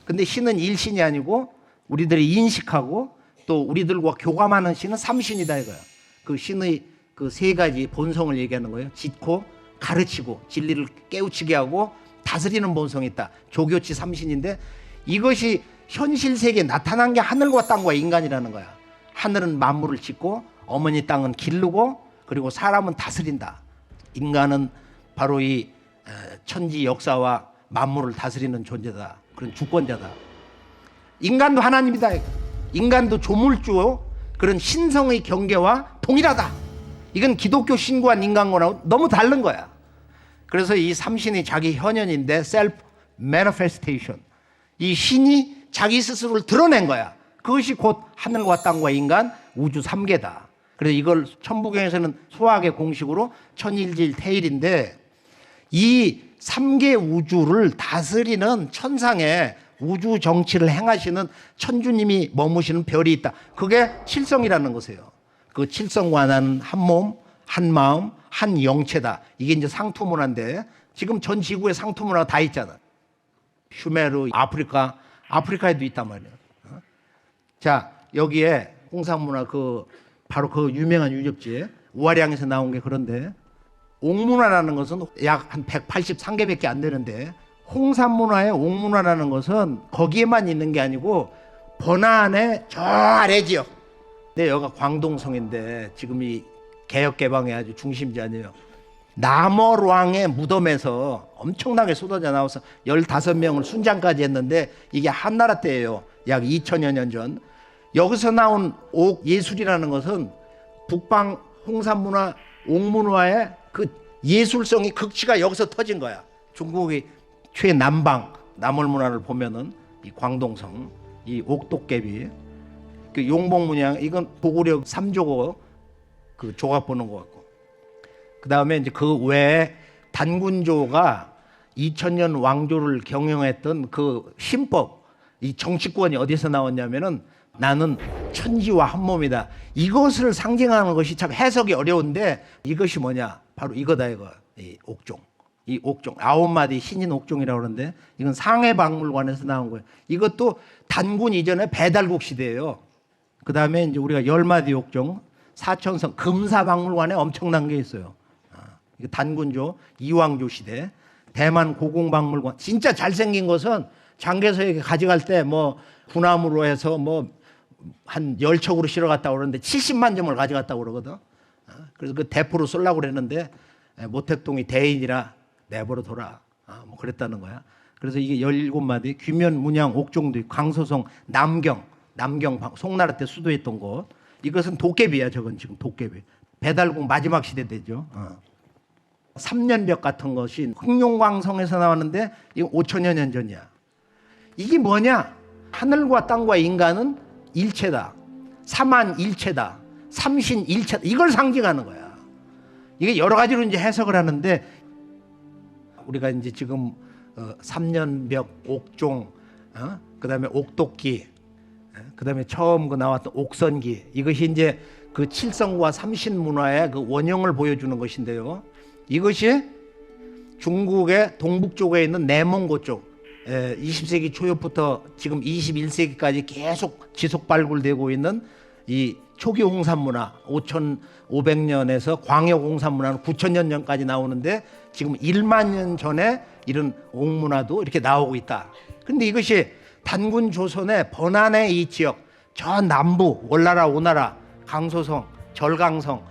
근데 신은 일신이 아니고 우리들이 인식하고 또 우리들과 교감하는 신은 삼신이다 이거야. 그 신의 그 세 가지 본성을 얘기하는 거예요. 짓고 가르치고 진리를 깨우치게 하고 다스리는 본성이 있다. 조교치 삼신인데 이것이 현실 세계에 나타난 게 하늘과 땅과 인간이라는 거야. 하늘은 만물을 짓고 어머니 땅은 기르고 그리고 사람은 다스린다. 인간은 바로 이 천지 역사와 만물을 다스리는 존재다. 그런 주권자다. 인간도 하나님이다. 인간도 조물주 그런 신성의 경계와 동일하다. 이건 기독교 신구한 인간과는 너무 다른 거야. 그래서 이 삼신이 자기 현현인데 self manifestation. 이 신이 자기 스스로를 드러낸 거야. 그것이 곧 하늘과 땅과 인간 우주 3계다. 그래서 이걸 천부경에서는 소학의 공식으로 천일질 태일인데 이 3계 우주를 다스리는 천상에 우주 정치를 행하시는 천주님이 머무시는 별이 있다. 그게 칠성이라는 것이에요. 그 칠성관한 한 몸, 한 마음, 한 영체다. 이게 이제 상투문화인데 지금 전 지구에 상투문화가 다 있잖아. 슈메르, 아프리카에도 있단 말이에요. 자, 여기에 홍산문화 바로 그 유명한 유적지 우아량에서 나온 게 그런데 옥문화라는 것은 약 한 183개밖에 안 되는데 홍산문화의 옥문화라는 것은 거기에만 있는 게 아니고 번안의 저 아래 지역. 근데 여기가 광동성인데 지금 이 개혁개방의 아주 중심지 아니에요. 남월왕의 무덤에서 엄청나게 쏟아져 나와서 15명을 순장까지 했는데 이게 한나라 때예요. 약 2000여 년 전. 여기서 나온 옥 예술이라는 것은 북방 홍산문화, 옥문화의 그 예술성이 극치가 여기서 터진 거야. 중국의 최남방 남월문화를 보면은 이 광동성, 이 옥도깨비, 그 용봉문양 이건 고구려 3조고 그 조각 보는 것 같고. 그 다음에 이제 그 외에 단군조가 2000년 왕조를 경영했던 그 신법, 이 정치권이 어디서 나왔냐면은 나는 천지와 한 몸이다. 이것을 상징하는 것이 참 해석이 어려운데 이것이 뭐냐? 바로 이거다 이거. 이 옥종. 이 옥종 9마디 신인 옥종이라고 그러는데 이건 상해박물관에서 나온 거예요. 이것도 단군 이전에 배달국 시대예요. 그 다음에 이제 우리가 10마디 옥종 사천성 금사박물관에 엄청난 게 있어요. 이거 단군조 이왕조 시대 대만 고궁박물관 진짜 잘생긴 것은 장개서에게 가져갈 때 뭐 군함으로 해서 뭐 한 10척으로 실어갔다고 그러는데 70만 점을 가져갔다고 그러거든. 그래서 그 대포로 쏠라고 그랬는데 모택동이 대인이라 내버려 둬라. 뭐 그랬다는 거야. 그래서 이게 17마디 귀면 문양 옥종도 있고 강소성 남경 송나라 때 수도했던 곳. 이것은 도깨비야. 저건 지금 도깨비. 배달국 마지막 시대 되죠. 3년벽 같은 것이 흑룡광성에서 나왔는데 이거 5천여 년 전이야. 이게 뭐냐? 하늘과 땅과 인간은 일체다. 사만 일체다. 삼신 일체다. 이걸 상징하는 거야. 이게 여러 가지로 이제 해석을 하는데 우리가 이제 지금 3년벽, 옥종, 그다음에 옥도끼, 그다음에 처음 그 나왔던 옥선기 이것이 이제 그 칠성과 삼신 문화의 그 원형을 보여주는 것인데요. 이것이 중국의 동북 쪽에 있는 내몽고 쪽 20세기 초엽부터 지금 21세기까지 계속 지속 발굴되고 있는 이 초기 홍산문화 5,500년에서 광역 홍산문화는 9,000년 전까지 나오는데 지금 1만 년 전에 이런 옥문화도 이렇게 나오고 있다. 그런데 이것이 단군 조선의 번안의 이 지역 저 남부 월나라 오나라 강소성 절강성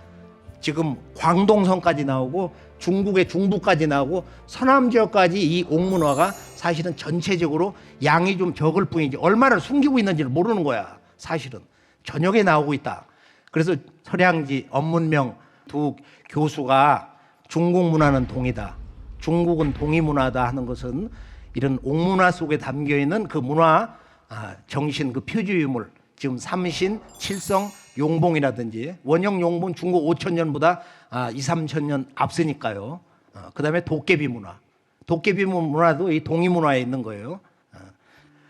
지금 광동성까지 나오고 중국의 중부까지 나오고 서남 지역까지 이 옥문화가 사실은 전체적으로 양이 좀 적을 뿐이지 얼마나 숨기고 있는지를 모르는 거야. 사실은 저녁에 나오고 있다. 그래서 서량지 엄문명 두 교수가 중국 문화는 동이다. 중국은 동이 문화다 하는 것은 이런 옥문화 속에 담겨 있는 그 문화 정신 그 표주유물 지금 삼신, 칠성, 용봉이라든지 원형 용봉 중국 5,000년보다 2,000~3,000년 앞서니까요. 그 다음에 도깨비 문화. 도깨비 문화도 이 동이 문화에 있는 거예요.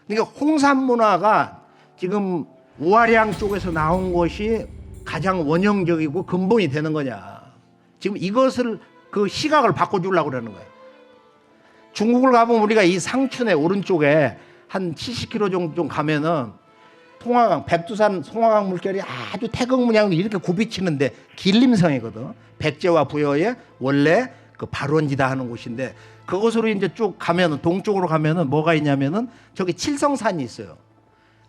그러니까 홍산 문화가 지금 우아량 쪽에서 나온 것이 가장 원형적이고 근본이 되는 거냐. 지금 이것을 그 시각을 바꿔주려고 그러는 거예요. 중국을 가보면 우리가 이 상춘의 오른쪽에 한 70km 정도 가면은 송화강, 백두산 송화강 물결이 아주 태극 문양으로 이렇게 굽이치는데 길림성이거든. 백제와 부여의 원래 그 발원지다 하는 곳인데 그곳으로 이제 쭉 가면은 동쪽으로 가면은 뭐가 있냐면은 저기 칠성산이 있어요.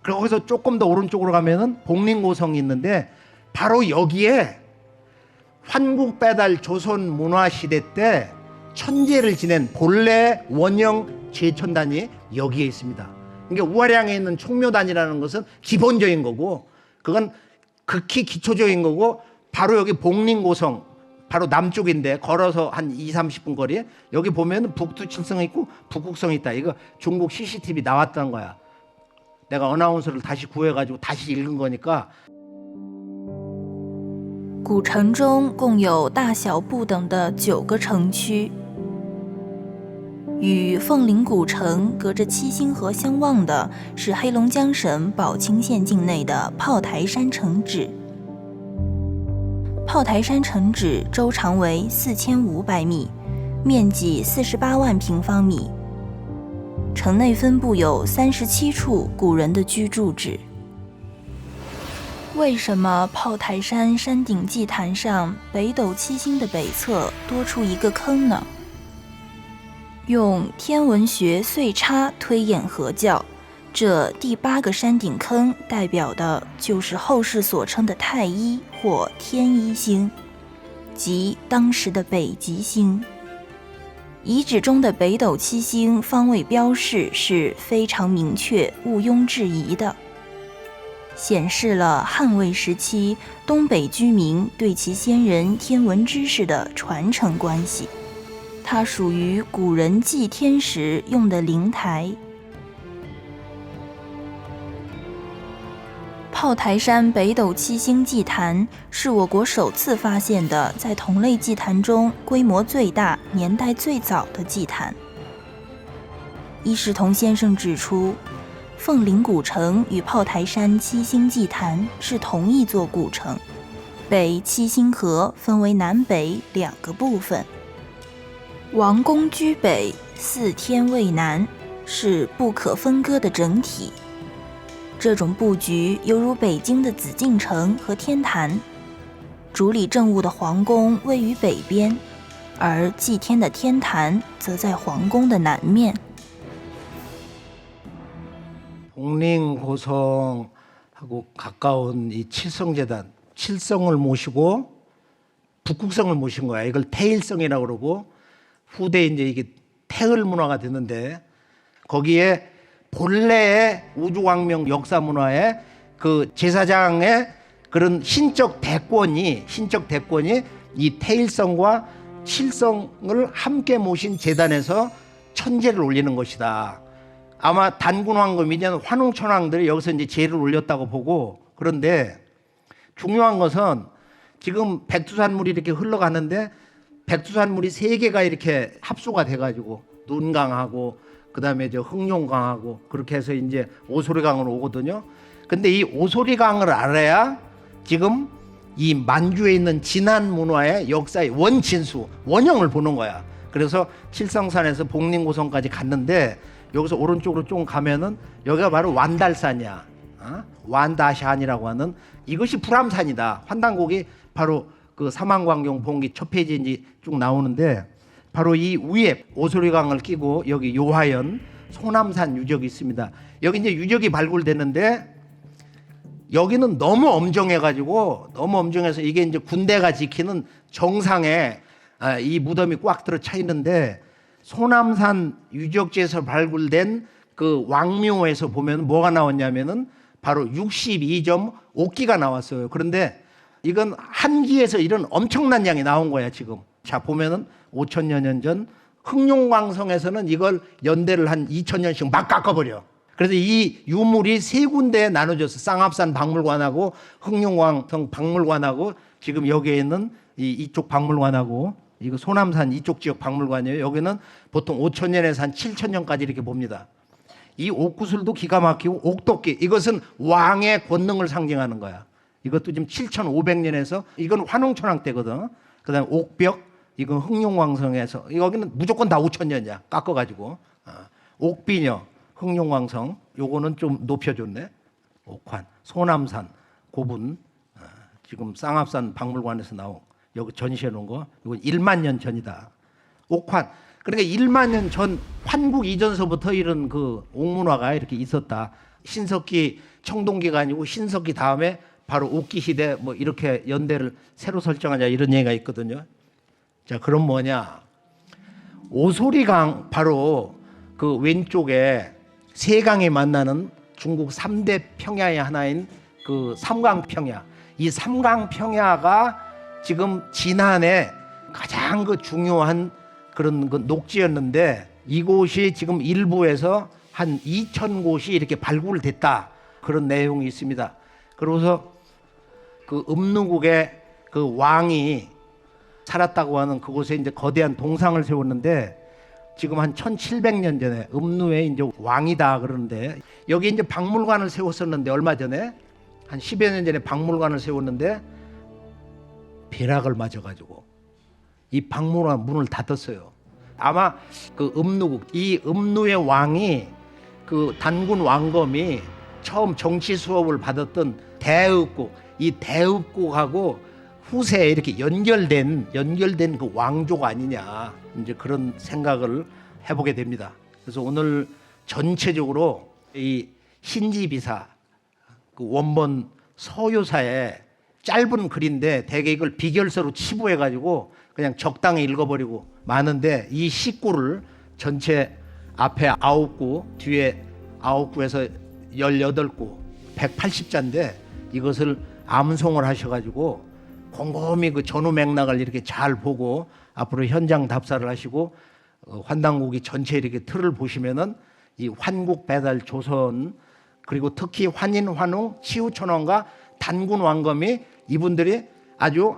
그리고 거기서 조금 더 오른쪽으로 가면은 복림고성이 있는데 바로 여기에 환국배달 조선 문화시대 때 천재를 지낸 본래 원형 제천단이 여기에 있습니다. 그러니까 우아량에 있는 총묘단이라는 것은 기본적인 거고 그건 극히 기초적인 거고 바로 여기 복림고성 바로 남쪽인데 걸어서 한 20~30분 거리 여기 보면 북두칠성이 있고 북극성이 있다. 이거 중국 CCTV 나왔던 거야. 내가 어나운서를 다시 구해가지고 다시 읽은 거니까. 古城中共有大小不等的9个城区，与凤林古城隔着七星河相望的是黑龙江省宝清县境内的炮台山城址。炮台山城址周长为4500米，面积48万平方米。城内分布有37处古人的居住址。为什么炮台山山顶祭坛上北斗七星的北侧多出一个坑呢？用天文学岁差推演合教，这第8个山顶坑代表的就是后世所称的太一或天一星，即当时的北极星。遗址中的北斗七星方位标示是非常明确、毋庸置疑的，显示了汉魏时期东北居民对其先人天文知识的传承关系。它属于古人祭天时用的灵台。炮台山北斗七星祭坛是我国首次发现的在同类祭坛中规模最大、年代最早的祭坛。伊世同先生指出，凤林古城与炮台山七星祭坛是同一座古城，北七星河分为南北2个部分，王宫居北，四天位南，是不可分割的整体。这种布局犹如北京的紫禁城和天坛，主理政务的皇宫位于北边，而祭天的天坛则在皇宫的南面。 복링고성하고 가까운 이 칠성재단, 칠성을 모시고 북극성을 모신 거야. 이걸 태일성이라고 그러고 후대에 이제 이게 태을 문화가 됐는데 거기에 본래의 우주광명 역사 문화의 그 제사장의 그런 신적 대권이 이 태일성과 칠성을 함께 모신 재단에서 천재를 올리는 것이다. 아마 단군왕금이든 환웅천왕들이 여기서 이제 제를 올렸다고 보고, 그런데 중요한 것은 지금 백두산물이 이렇게 흘러가는데 백두산물이 3개가 이렇게 합수가 돼가지고 논강하고 그다음에 저 흥룡강하고 그렇게 해서 이제 오소리강으로 오거든요. 근데 이 오소리강을 알아야 지금 이 만주에 있는 진안 문화의 역사의 원진수, 원형을 보는 거야. 그래서 칠성산에서 복림고성까지 갔는데 여기서 오른쪽으로 좀 가면은 여기가 바로 완달산이야. 완다샨이라고 하는 이것이 불암산이다. 환단곡이 바로 그 사망광경 본기 첫 페이지에 이제 쭉 나오는데 바로 이 위에 오소리강을 끼고 여기 요하연 소남산 유적이 있습니다. 여기 이제 유적이 발굴되는데 여기는 너무 엄정해서 이게 이제 군대가 지키는 정상에 이 무덤이 꽉 들어 차 있는데 소남산 유적지에서 발굴된 그 왕묘에서 보면 뭐가 나왔냐면은 바로 62.5기가 나왔어요. 그런데 이건 한 기에서 이런 엄청난 양이 나온 거야 지금. 자 보면은 5천여 년 전 흥룡왕성에서는 이걸 연대를 한 2,000년씩 막 깎아버려. 그래서 이 유물이 3군데에 나눠져서 쌍합산 박물관하고 흥룡왕성 박물관하고 지금 여기에 있는 이쪽 박물관하고 이거 소남산 이쪽 지역 박물관이에요. 여기는 보통 5,000년에서 한 7,000년까지 이렇게 봅니다. 이 옥구슬도 기가 막히고 옥도끼 이것은 왕의 권능을 상징하는 거야. 이것도 지금 7,500년에서 이건 환웅천왕 때거든. 그다음에 옥벽 이건 흥룡왕성에서 여기는 무조건 다 5,000년이야. 깎아가지고 옥비녀 흥룡왕성 요거는 좀 높여줬네. 옥환 소남산 고분 지금 쌍합산 박물관에서 나온 여기 전시해 놓은 거 이건 1만 년 전이다. 옥환 그러니까 1만 년 전 환국 이전서부터 이런 그 옥문화가 이렇게 있었다. 신석기 청동기가 아니고 신석기 다음에 바로 옥기 시대 뭐 이렇게 연대를 새로 설정하자 이런 얘기가 있거든요. 자 그럼 뭐냐? 오소리강 바로 그 왼쪽에 세 강이 만나는 중국 3대 평야의 하나인 그 삼강평야. 이 삼강평야가 지금 진안에 가장 그 중요한 그런 그 녹지였는데 이곳이 지금 일부에서 한 2,000곳이 이렇게 발굴됐다. 그런 내용이 있습니다. 그러고서 그 음누국의 그 왕이 살았다고 하는 그곳에 이제 거대한 동상을 세웠는데 지금 한 1700년 전에 음누에 이제 왕이다 그러는데 여기 이제 박물관을 세웠었는데 얼마 전에 한 10여 년 전에 박물관을 세웠는데 벼락을 맞아가지고 이 박물관 문을 닫았어요. 아마 그 음누국 이 음누의 왕이 그 단군 왕검이 처음 정치 수업을 받았던 대읍국 이 대읍국하고 후세에 이렇게 연결된 그 왕조가 아니냐 이제 그런 생각을 해보게 됩니다. 그래서 오늘 전체적으로 이 신지비사 그 원본 서유사에 짧은 글인데 대개 이걸 비결서로 치부해가지고 그냥 적당히 읽어버리고 마는데 이 19를 전체 앞에 9구 뒤에 9구에서 18구 180자인데 이것을 암송을 하셔가지고 곰곰이 그 전후 맥락을 이렇게 잘 보고 앞으로 현장 답사를 하시고 환단국이 전체 이렇게 틀을 보시면은 이 환국 배달 조선 그리고 특히 환인 환웅 치우천왕과 단군 왕검이 이분들이 아주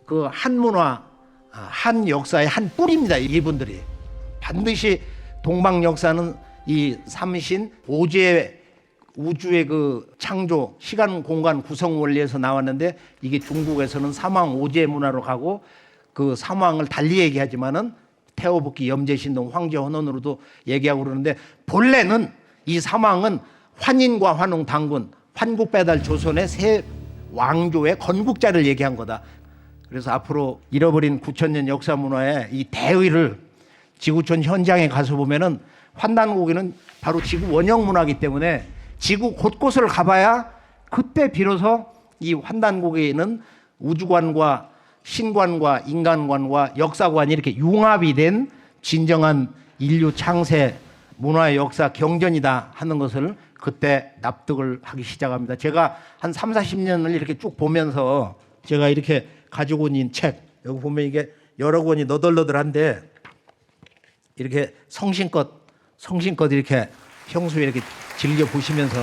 그 한문화 한 역사의 한 뿌리입니다. 이분들이 반드시 동방 역사는 이 삼신 오제 우주의 그 창조 시간 공간 구성 원리에서 나왔는데 이게 중국에서는 삼왕 오제 문화로 가고 그 삼왕을 달리 얘기하지만은 태호복기 염제신동 황제 헌원으로도 얘기하고 그러는데 본래는 이 삼왕은 환인과 환웅 단군 환국배달 조선의 세 왕조의 건국자를 얘기한 거다. 그래서 앞으로 잃어버린 9,000년 역사 문화의 이 대의를 지구촌 현장에 가서 보면은 환단고기는 바로 지구 원형 문화이기 때문에 지구 곳곳을 가봐야 그때 비로소 이 환단고기는 우주관과 신관과 인간관과 역사관이 이렇게 융합이 된 진정한 인류 창세 문화의 역사 경전이다 하는 것을 그때 납득을 하기 시작합니다. 제가 한 3, 40년을 이렇게 쭉 보면서 제가 이렇게 가지고 있는 책 여기 보면 이게 여러 권이 너덜너덜한데 이렇게 성심껏 이렇게 평소에 이렇게 즐겨 보시면서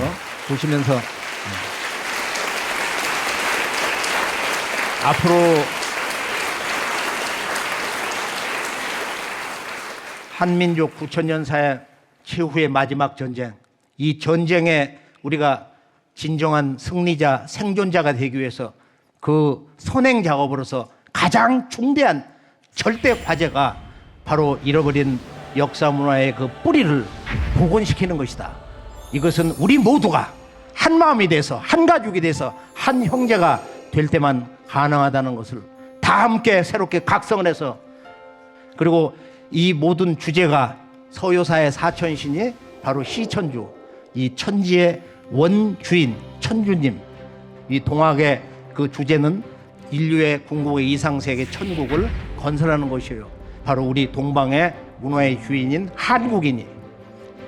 앞으로 한민족 9,000년사의 최후의 마지막 전쟁 이 전쟁에 우리가 진정한 승리자 생존자가 되기 위해서 그 선행 작업으로서 가장 중대한 절대 과제가 바로 잃어버린 역사 문화의 그 뿌리를 복원시키는 것이다. 이것은 우리 모두가 한 마음이 돼서 한 가족이 돼서 한 형제가 될 때만 가능하다는 것을 다 함께 새롭게 각성을 해서 그리고 이 모든 주제가 서효사의 사천신이 바로 시천주 이 천지의 원주인 천주님 이 동학의 그 주제는 인류의 궁극의 이상세계 천국을 건설하는 것이에요. 바로 우리 동방의 문화의 주인인 한국인이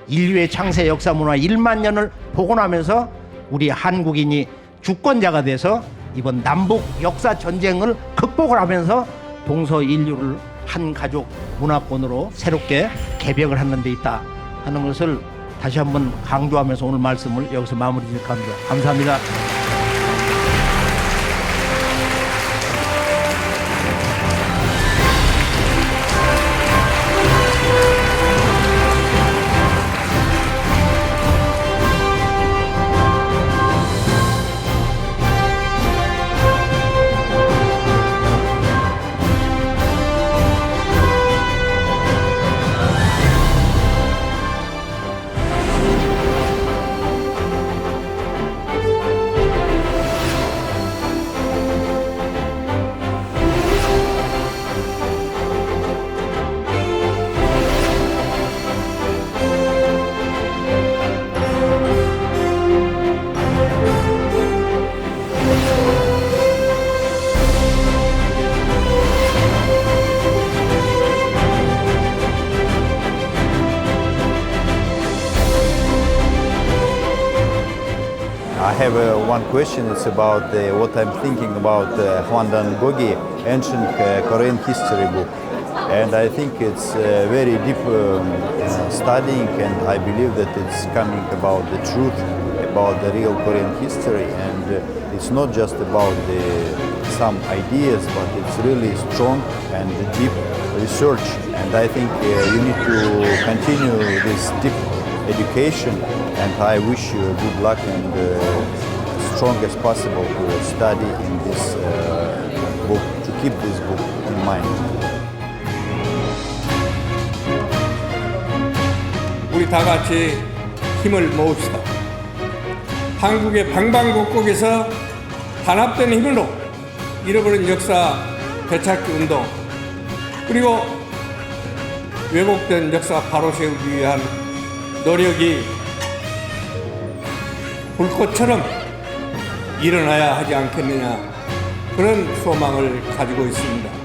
인류의 창세 역사 문화 1만 년을 복원하면서 우리 한국인이 주권자가 돼서 이번 남북 역사 전쟁을 극복을 하면서 동서 인류를 한 가족 문화권으로 새롭게 개벽을 하는 데 있다 하는 것을 다시 한번 강조하면서 오늘 말씀을 여기서 마무리 짓도록 합니다. 감사합니다. I have one question. It's about what I'm thinking about Hwandan Gogi, ancient Korean history book. And I think it's very deep studying, and I believe that it's coming about the truth, about the real Korean history. And it's not just about some ideas, but it's really strong and deep research. And I think you need to continue this deep education, and I wish you good luck and strong as possible to study in this book, to keep this book in mind. 우리 다 같이 힘을 모읍시다. 한국의 방방곡곡에서 단합된 힘으로 잃어버린 역사 되찾기 운동, 그리고 왜곡된 역사 바로 세우기 위한 노력이 불꽃처럼 일어나야 하지 않겠느냐, 그런 소망을 가지고 있습니다.